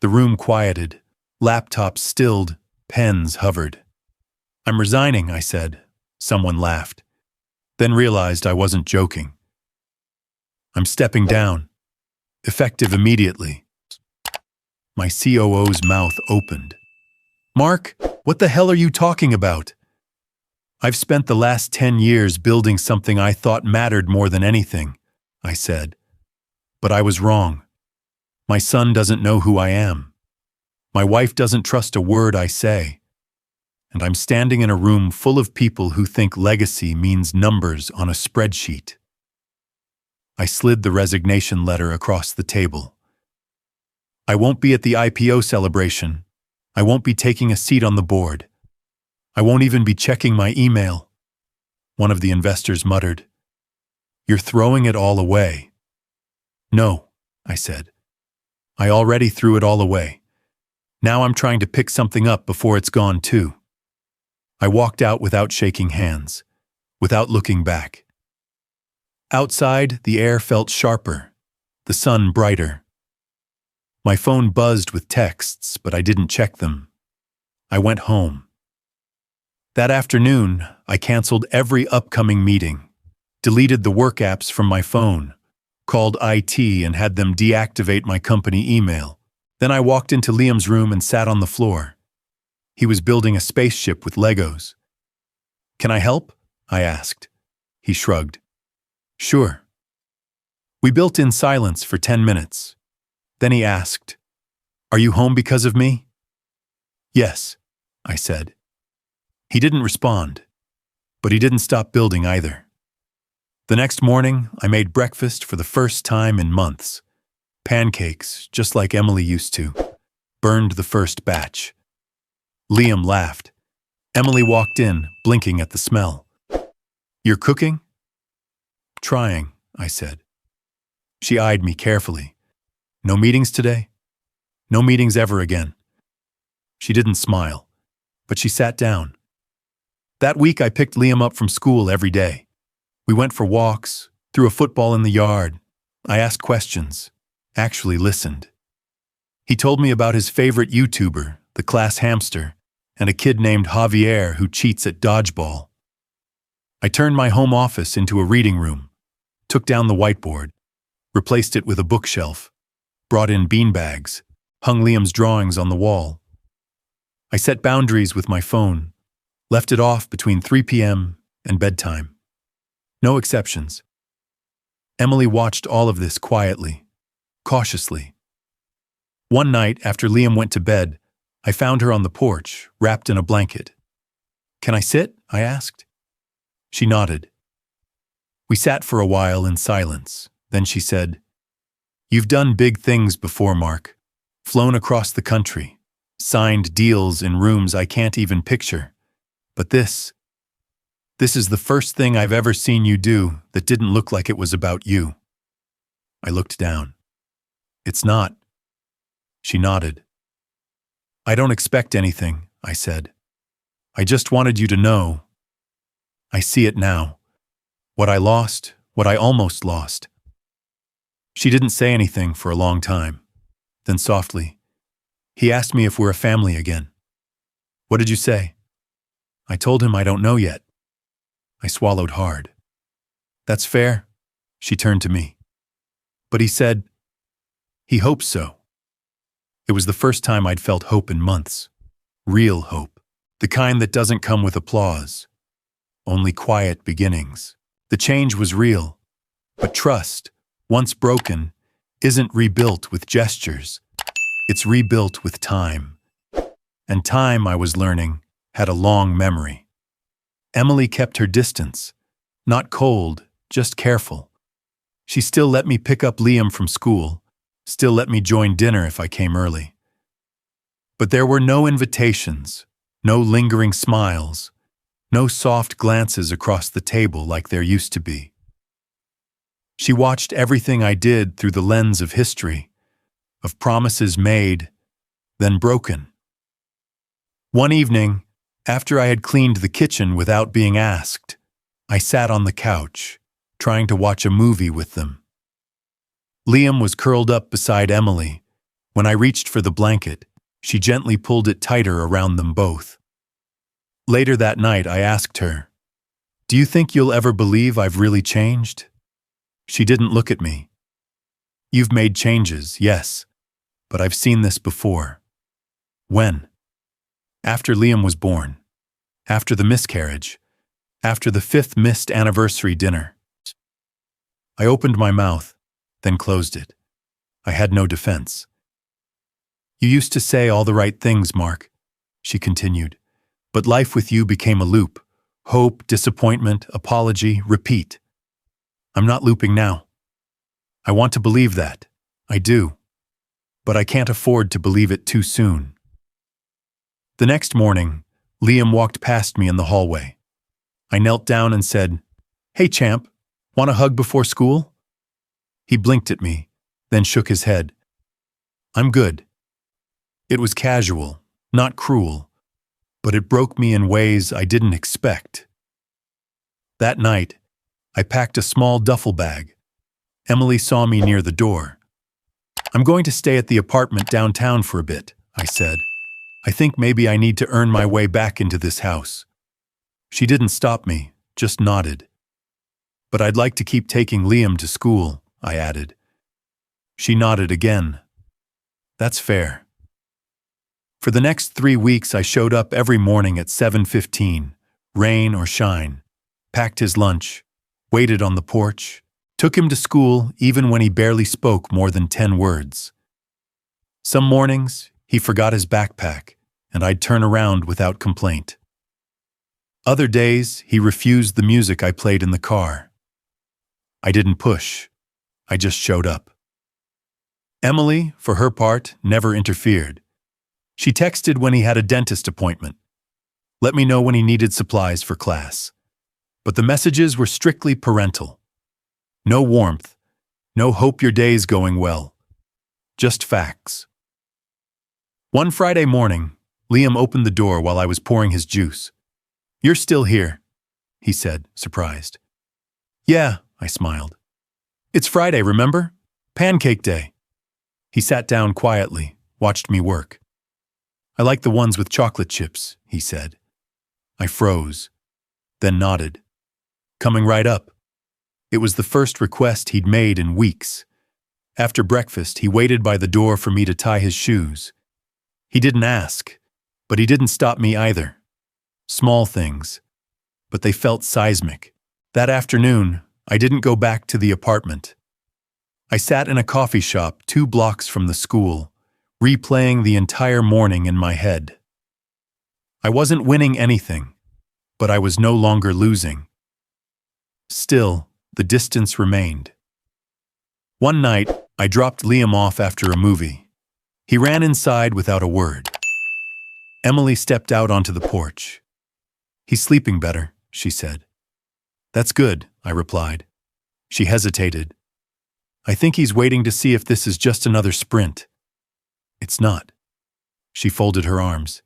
The room quieted, laptops stilled, pens hovered. "I'm resigning," I said. Someone laughed, then realized I wasn't joking. "I'm stepping down, effective immediately." My COO's mouth opened. "Mark, what the hell are you talking about?" "I've spent the last 10 years building something I thought mattered more than anything," I said. "But I was wrong. My son doesn't know who I am. My wife doesn't trust a word I say. And I'm standing in a room full of people who think legacy means numbers on a spreadsheet." I slid the resignation letter across the table. "I won't be at the IPO celebration. I won't be taking a seat on the board. I won't even be checking my email." One of the investors muttered, "You're throwing it all away." "No," I said. "I already threw it all away. Now I'm trying to pick something up before it's gone too." I walked out without shaking hands, without looking back. Outside, the air felt sharper, the sun brighter. My phone buzzed with texts, but I didn't check them. I went home. That afternoon, I canceled every upcoming meeting, deleted the work apps from my phone, called IT and had them deactivate my company email. Then I walked into Liam's room and sat on the floor. He was building a spaceship with Legos. "Can I help?" I asked. He shrugged. "Sure." We built in silence for 10 minutes. Then he asked, "Are you home because of me?" "Yes," I said. He didn't respond, but he didn't stop building either. The next morning, I made breakfast for the first time in months. Pancakes, just like Emily used to. Burned the first batch. Liam laughed. Emily walked in, blinking at the smell. "You're cooking?" "Trying," I said. She eyed me carefully. "No meetings today?" "No meetings ever again." She didn't smile, but she sat down. That week I picked Liam up from school every day. We went for walks, threw a football in the yard. I asked questions, actually listened. He told me about his favorite YouTuber, the class hamster, and a kid named Javier who cheats at dodgeball. I turned my home office into a reading room, took down the whiteboard, replaced it with a bookshelf, brought in beanbags, hung Liam's drawings on the wall. I set boundaries with my phone, left it off between 3 p.m. and bedtime. No exceptions. Emily watched all of this quietly, cautiously. One night, after Liam went to bed, I found her on the porch, wrapped in a blanket. "Can I sit?" I asked. She nodded. We sat for a while in silence. Then she said, "You've done big things before, Mark. Flown across the country, signed deals in rooms I can't even picture. But this is the first thing I've ever seen you do that didn't look like it was about you." I looked down. "It's not." She nodded. "I don't expect anything," I said. "I just wanted you to know. I see it now. What I lost, what I almost lost." She didn't say anything for a long time. Then softly, "He asked me if we're a family again." "What did you say?" I told him I don't know yet. I swallowed hard. "That's fair." She turned to me. "But he said he hopes so." It was the first time I'd felt hope in months. Real hope. The kind that doesn't come with applause. Only quiet beginnings. The change was real. But trust, once broken, isn't rebuilt with gestures. It's rebuilt with time. And time, I was learning, had a long memory. Emily kept her distance. Not cold, just careful. She still let me pick up Liam from school, still let me join dinner if I came early. But there were no invitations, no lingering smiles, no soft glances across the table like there used to be. She watched everything I did through the lens of history, of promises made, then broken. One evening, after I had cleaned the kitchen without being asked, I sat on the couch, trying to watch a movie with them. Liam was curled up beside Emily. When I reached for the blanket, she gently pulled it tighter around them both. Later that night, I asked her, "Do you think you'll ever believe I've really changed?" She didn't look at me. "You've made changes, yes, but I've seen this before." "When?" "After Liam was born. After the miscarriage. After the 5th missed anniversary dinner." I opened my mouth, then closed it. I had no defense. "You used to say all the right things, Mark," she continued, "but life with you became a loop. Hope, disappointment, apology, repeat. I'm not looping now. I want to believe that. I do. But I can't afford to believe it too soon." The next morning, Liam walked past me in the hallway. I knelt down and said, "Hey, champ, want a hug before school?" He blinked at me, then shook his head. "I'm good." It was casual, not cruel, but it broke me in ways I didn't expect. That night, I packed a small duffel bag. Emily saw me near the door. "I'm going to stay at the apartment downtown for a bit," I said. "I think maybe I need to earn my way back into this house." She didn't stop me, just nodded. "But I'd like to keep taking Liam to school," I added. She nodded again. "That's fair." For the next 3 weeks, I showed up every morning at 7:15, rain or shine, packed his lunch, waited on the porch, took him to school even when he barely spoke more than 10 words. Some mornings, he forgot his backpack, and I'd turn around without complaint. Other days, he refused the music I played in the car. I didn't push. I just showed up. Emily, for her part, never interfered. She texted when he had a dentist appointment. Let me know when he needed supplies for class. But the messages were strictly parental. No warmth. No hope your day's going well. Just facts. One Friday morning, Liam opened the door while I was pouring his juice. "You're still here," he said, surprised. "Yeah," I smiled. "It's Friday, remember? Pancake day." He sat down quietly, watched me work. "I like the ones with chocolate chips," he said. I froze, then nodded. "Coming right up." It was the first request he'd made in weeks. After breakfast, he waited by the door for me to tie his shoes. He didn't ask, but he didn't stop me either. Small things, but they felt seismic. That afternoon, I didn't go back to the apartment. I sat in a coffee shop 2 blocks from the school, replaying the entire morning in my head. I wasn't winning anything, but I was no longer losing. Still, the distance remained. One night, I dropped Liam off after a movie. He ran inside without a word. Emily stepped out onto the porch. "He's sleeping better," she said. "That's good," I replied. She hesitated. "I think he's waiting to see if this is just another sprint." "It's not." She folded her arms.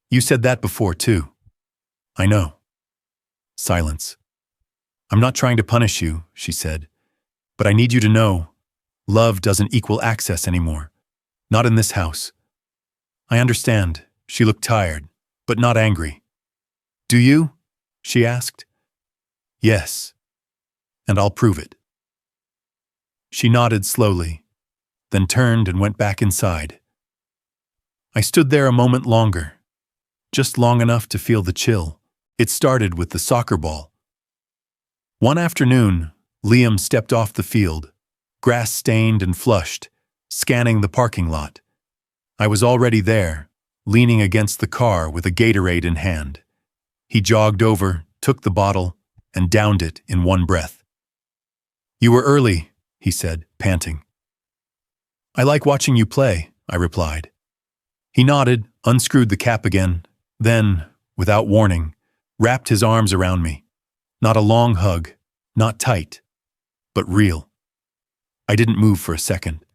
"You said that before, too." "I know." Silence. "I'm not trying to punish you," she said, "but I need you to know, love doesn't equal access anymore. Not in this house." "I understand." She looked tired, but not angry. "Do you?" she asked. "Yes. And I'll prove it." She nodded slowly, then turned and went back inside. I stood there a moment longer, just long enough to feel the chill. It started with the soccer ball. One afternoon, Liam stepped off the field, grass-stained and flushed, scanning the parking lot. I was already there, leaning against the car with a Gatorade in hand. He jogged over, took the bottle, and downed it in one breath. "You were early," he said, panting. "I like watching you play," I replied. He nodded, unscrewed the cap again, then, without warning, wrapped his arms around me. Not a long hug, not tight, but real. I didn't move for a second.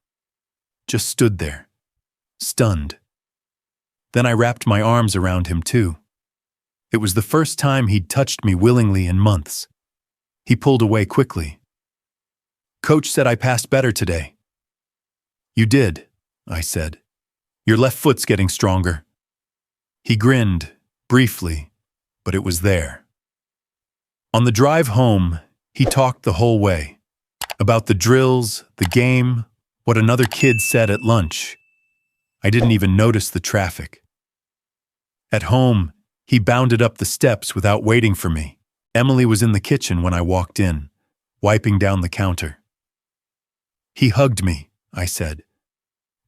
Just stood there, stunned. Then I wrapped my arms around him too. It was the first time he'd touched me willingly in months. He pulled away quickly. "Coach said I passed better today." "You did," I said. "Your left foot's getting stronger." He grinned, briefly, but it was there. On the drive home, he talked the whole way. About the drills, the game, what another kid said at lunch. I didn't even notice the traffic. At home, he bounded up the steps without waiting for me. Emily was in the kitchen when I walked in, wiping down the counter. "He hugged me," I said.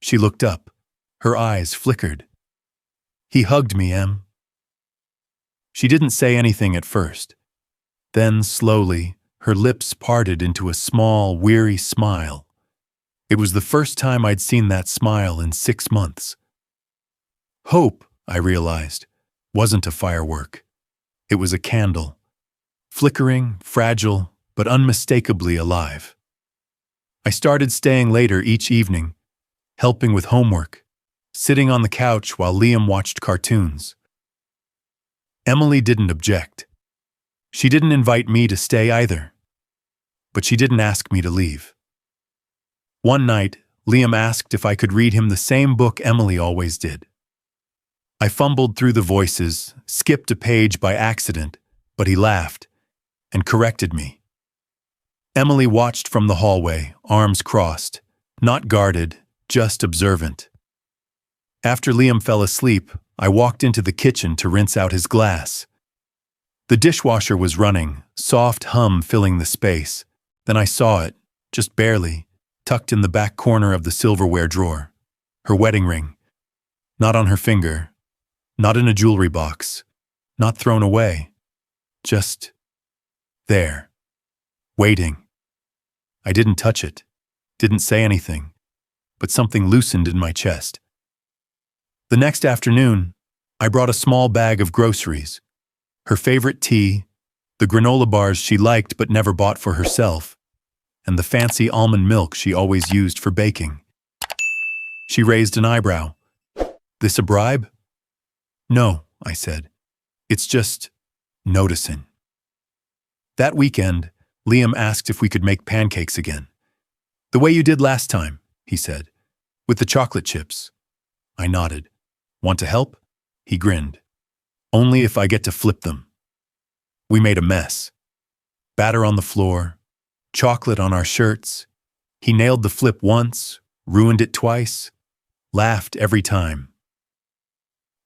She looked up. Her eyes flickered. "He hugged me, Em." She didn't say anything at first. Then, slowly, her lips parted into a small, weary smile. It was the first time I'd seen that smile in 6 months. Hope, I realized, wasn't a firework. It was a candle, flickering, fragile, but unmistakably alive. I started staying later each evening, helping with homework, sitting on the couch while Liam watched cartoons. Emily didn't object. She didn't invite me to stay either. But she didn't ask me to leave. One night, Liam asked if I could read him the same book Emily always did. I fumbled through the voices, skipped a page by accident, but he laughed and corrected me. Emily watched from the hallway, arms crossed, not guarded, just observant. After Liam fell asleep, I walked into the kitchen to rinse out his glass. The dishwasher was running, soft hum filling the space. Then I saw it, just barely, tucked in the back corner of the silverware drawer. Her wedding ring. Not on her finger. Not in a jewelry box. Not thrown away. Just there. Waiting. I didn't touch it. Didn't say anything. But something loosened in my chest. The next afternoon, I brought a small bag of groceries. Her favorite tea, the granola bars she liked but never bought for herself, and the fancy almond milk she always used for baking. She raised an eyebrow. "This a bribe?" "No," I said. "It's just noticing." That weekend, Liam asked if we could make pancakes again. "The way you did last time," he said, "with the chocolate chips." I nodded. "Want to help?" He grinned. "Only if I get to flip them." We made a mess. Batter on the floor, chocolate on our shirts. He nailed the flip once, ruined it twice, laughed every time.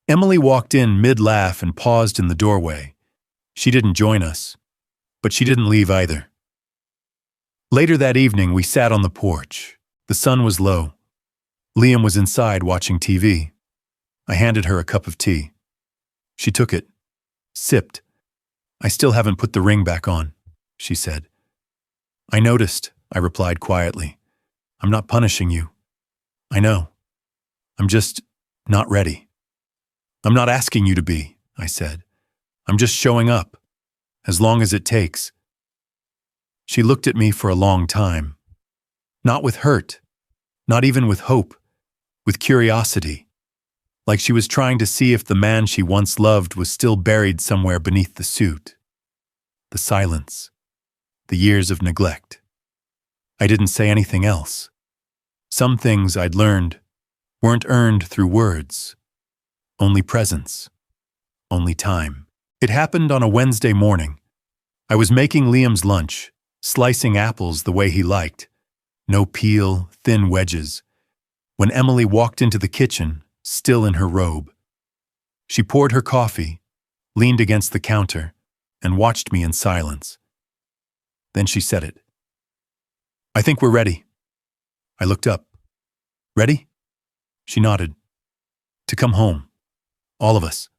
Emily walked in mid-laugh and paused in the doorway. She didn't join us, but she didn't leave either. Later that evening, we sat on the porch. The sun was low. Liam was inside watching TV. I handed her a cup of tea. She took it, sipped. "I still haven't put the ring back on," she said. "I noticed," I replied quietly. "I'm not punishing you. I know. I'm just not ready." "I'm not asking you to be," I said. "I'm just showing up, as long as it takes." She looked at me for a long time. Not with hurt, not even with hope, with curiosity. Like she was trying to see if the man she once loved was still buried somewhere beneath the suit. The silence. The years of neglect. I didn't say anything else. Some things I'd learned weren't earned through words. Only presence. Only time. It happened on a Wednesday morning. I was making Liam's lunch, slicing apples the way he liked. No peel, thin wedges. When Emily walked into the kitchen, still in her robe. She poured her coffee, leaned against the counter, and watched me in silence. Then she said it. "I think we're ready." I looked up. "Ready?" She nodded. "To come home. All of us."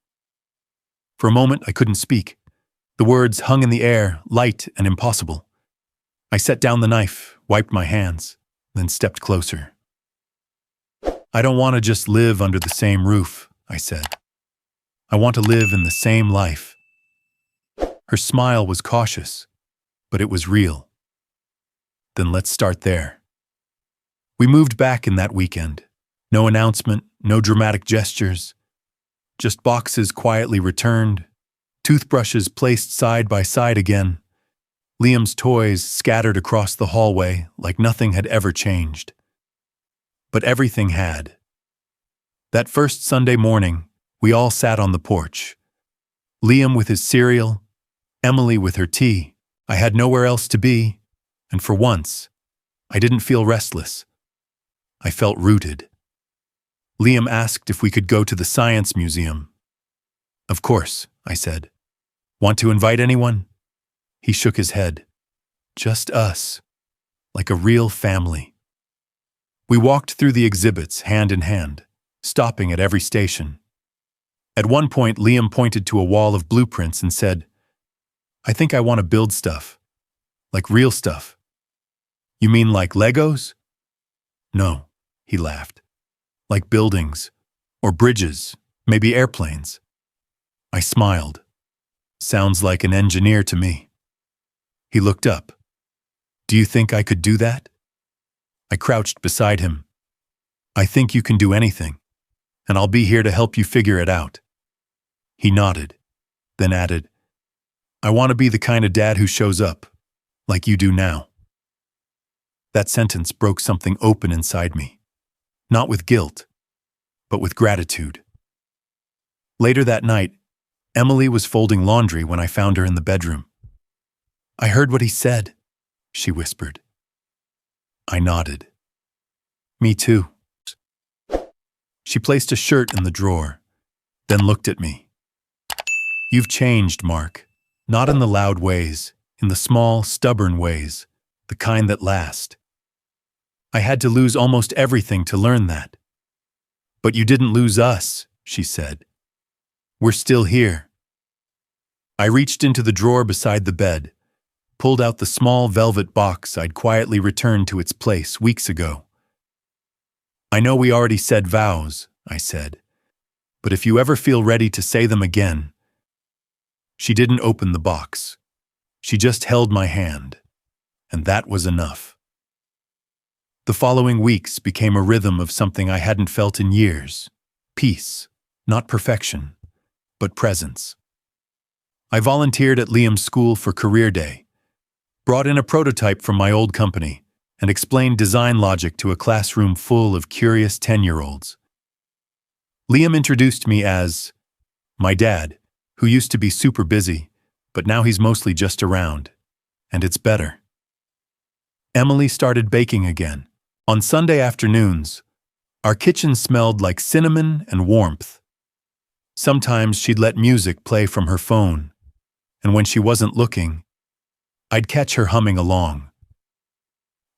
For a moment, I couldn't speak. The words hung in the air, light and impossible. I set down the knife, wiped my hands, then stepped closer. "I don't want to just live under the same roof," I said. "I want to live in the same life." Her smile was cautious, but it was real. "Then let's start there." We moved back in that weekend. No announcement, no dramatic gestures. Just boxes quietly returned, toothbrushes placed side by side again, Liam's toys scattered across the hallway like nothing had ever changed. But everything had. That first Sunday morning, we all sat on the porch. Liam with his cereal, Emily with her tea. I had nowhere else to be, and for once, I didn't feel restless. I felt rooted. Liam asked if we could go to the Science Museum. "Of course," I said. "Want to invite anyone?" He shook his head. "Just us, like a real family." We walked through the exhibits hand in hand, stopping at every station. At one point, Liam pointed to a wall of blueprints and said, "I think I want to build stuff, like real stuff." "You mean like Legos?" "No," he laughed. "Like buildings, or bridges, maybe airplanes." I smiled. "Sounds like an engineer to me." He looked up. "Do you think I could do that?" I crouched beside him. "I think you can do anything, and I'll be here to help you figure it out." He nodded, then added, "I want to be the kind of dad who shows up, like you do now." That sentence broke something open inside me. Not with guilt, but with gratitude. Later that night, Emily was folding laundry when I found her in the bedroom. "I heard what he said," she whispered. I nodded. "Me too." She placed a shirt in the drawer, then looked at me. "You've changed, Mark. Not in the loud ways, in the small, stubborn ways, the kind that last. I had to lose almost everything to learn that." "But you didn't lose us," she said. "We're still here." I reached into the drawer beside the bed, pulled out the small velvet box I'd quietly returned to its place weeks ago. "I know we already said vows," I said, "but if you ever feel ready to say them again." She didn't open the box. She just held my hand, and that was enough. The following weeks became a rhythm of something I hadn't felt in years. Peace, not perfection, but presence. I volunteered at Liam's school for Career Day, brought in a prototype from my old company, and explained design logic to a classroom full of curious 10-year-olds. Liam introduced me as my dad, who used to be super busy, but now he's mostly just around, and it's better. Emily started baking again. On Sunday afternoons, our kitchen smelled like cinnamon and warmth. Sometimes she'd let music play from her phone, and when she wasn't looking, I'd catch her humming along.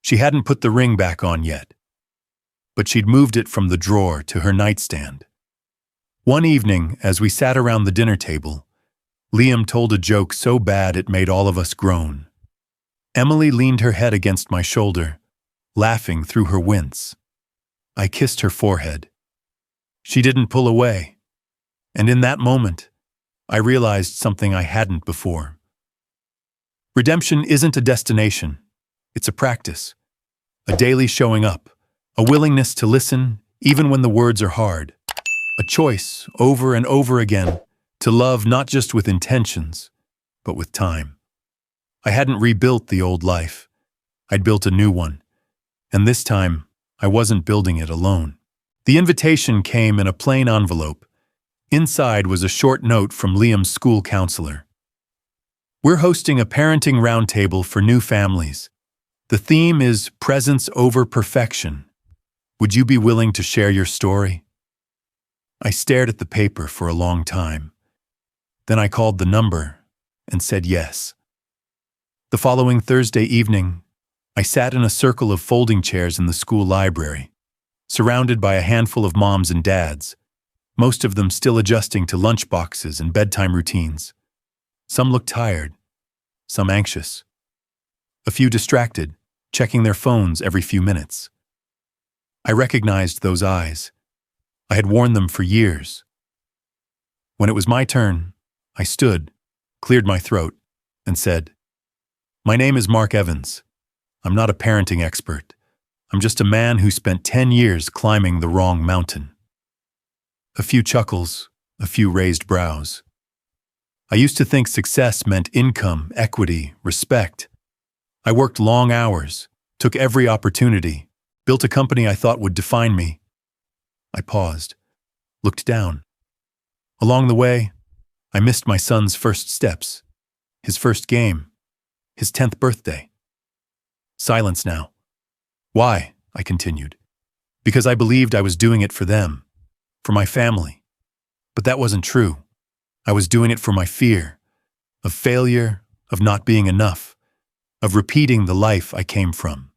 She hadn't put the ring back on yet, but she'd moved it from the drawer to her nightstand. One evening, as we sat around the dinner table, Liam told a joke so bad it made all of us groan. Emily leaned her head against my shoulder, laughing through her wince. I kissed her forehead. She didn't pull away, and in that moment, I realized something I hadn't before. Redemption isn't a destination, it's a practice, a daily showing up, a willingness to listen even when the words are hard, a choice over and over again to love not just with intentions, but with time. I hadn't rebuilt the old life. I'd built a new one, and this time, I wasn't building it alone. The invitation came in a plain envelope. Inside was a short note from Liam's school counselor. We're hosting a parenting roundtable for new families. The theme is presence over perfection. Would you be willing to share your story? I stared at the paper for a long time. Then I called the number and said yes. The following Thursday evening, I sat in a circle of folding chairs in the school library, surrounded by a handful of moms and dads, most of them still adjusting to lunchboxes and bedtime routines. Some looked tired, some anxious, a few distracted, checking their phones every few minutes. I recognized those eyes. I had worn them for years. When it was my turn, I stood, cleared my throat, and said, "My name is Mark Evans. I'm not a parenting expert. I'm just a man who spent 10 years climbing the wrong mountain." A few chuckles, a few raised brows. I used to think success meant income, equity, respect. I worked long hours, took every opportunity, built a company I thought would define me. I paused, looked down. Along the way, I missed my son's first steps, his first game, his 10th birthday. Silence now. Why? I continued. Because I believed I was doing it for them, for my family. But that wasn't true. I was doing it for my fear, of failure, of not being enough, of repeating the life I came from.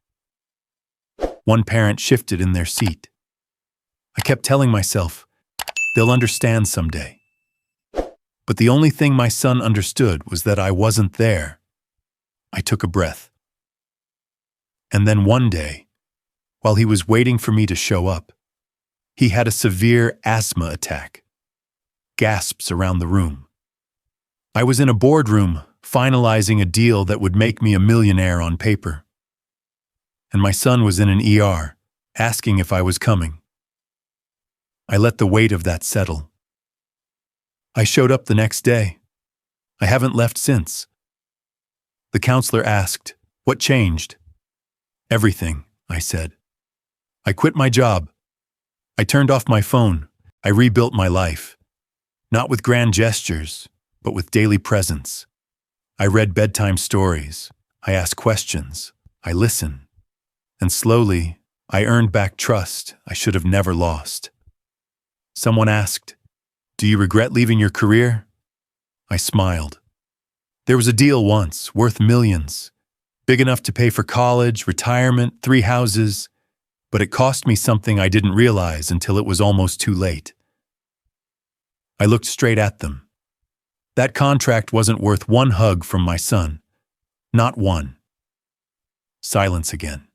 One parent shifted in their seat. I kept telling myself, they'll understand someday. But the only thing my son understood was that I wasn't there. I took a breath. And then one day, while he was waiting for me to show up, he had a severe asthma attack. Gasps around the room. I was in a boardroom, finalizing a deal that would make me a millionaire on paper. And my son was in an ER, asking if I was coming. I let the weight of that settle. I showed up the next day. I haven't left since. The counselor asked, "What changed?" "Everything," I said. I quit my job. I turned off my phone. I rebuilt my life. Not with grand gestures, but with daily presence. I read bedtime stories. I asked questions. I listened. And slowly, I earned back trust I should have never lost. Someone asked, "Do you regret leaving your career?" I smiled. There was a deal once, worth millions, big enough to pay for college, retirement, 3 houses, but it cost me something I didn't realize until it was almost too late. I looked straight at them. That contract wasn't worth one hug from my son. Not one. Silence again.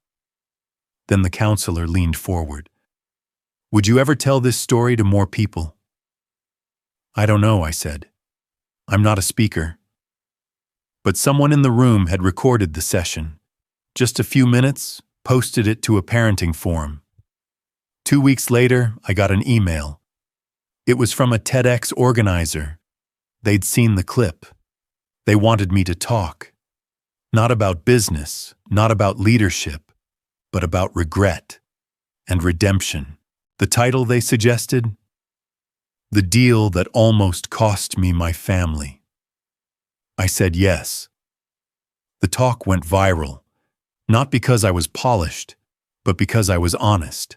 Then the counselor leaned forward. "Would you ever tell this story to more people?" "I don't know," I said. "I'm not a speaker." But someone in the room had recorded the session. Just a few minutes, posted it to a parenting forum. 2 weeks later, I got an email. It was from a TEDx organizer. They'd seen the clip. They wanted me to talk. Not about business, not about leadership, but about regret and redemption. The title they suggested? The Deal That Almost Cost Me My Family. I said yes. The talk went viral, not because I was polished, but because I was honest.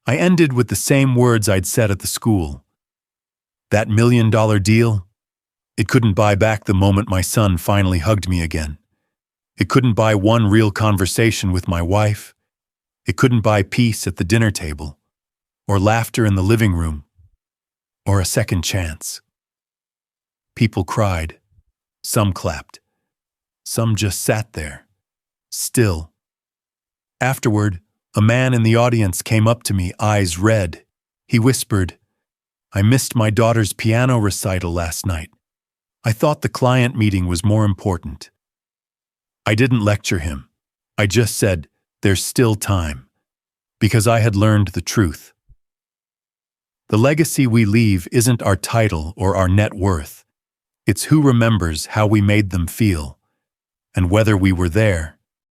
I ended with the same words I'd said at the school. That $1 million deal? It couldn't buy back the moment my son finally hugged me again. It couldn't buy one real conversation with my wife. It couldn't buy peace at the dinner table, or laughter in the living room, or a second chance. People cried. Some clapped. Some just sat there, still. Afterward, a man in the audience came up to me, eyes red. He whispered, "I missed my daughter's piano recital last night. I thought the client meeting was more important." I didn't lecture him. I just said, "There's still time," because I had learned the truth. The legacy we leave isn't our title or our net worth. It's who remembers how we made them feel, and whether we were there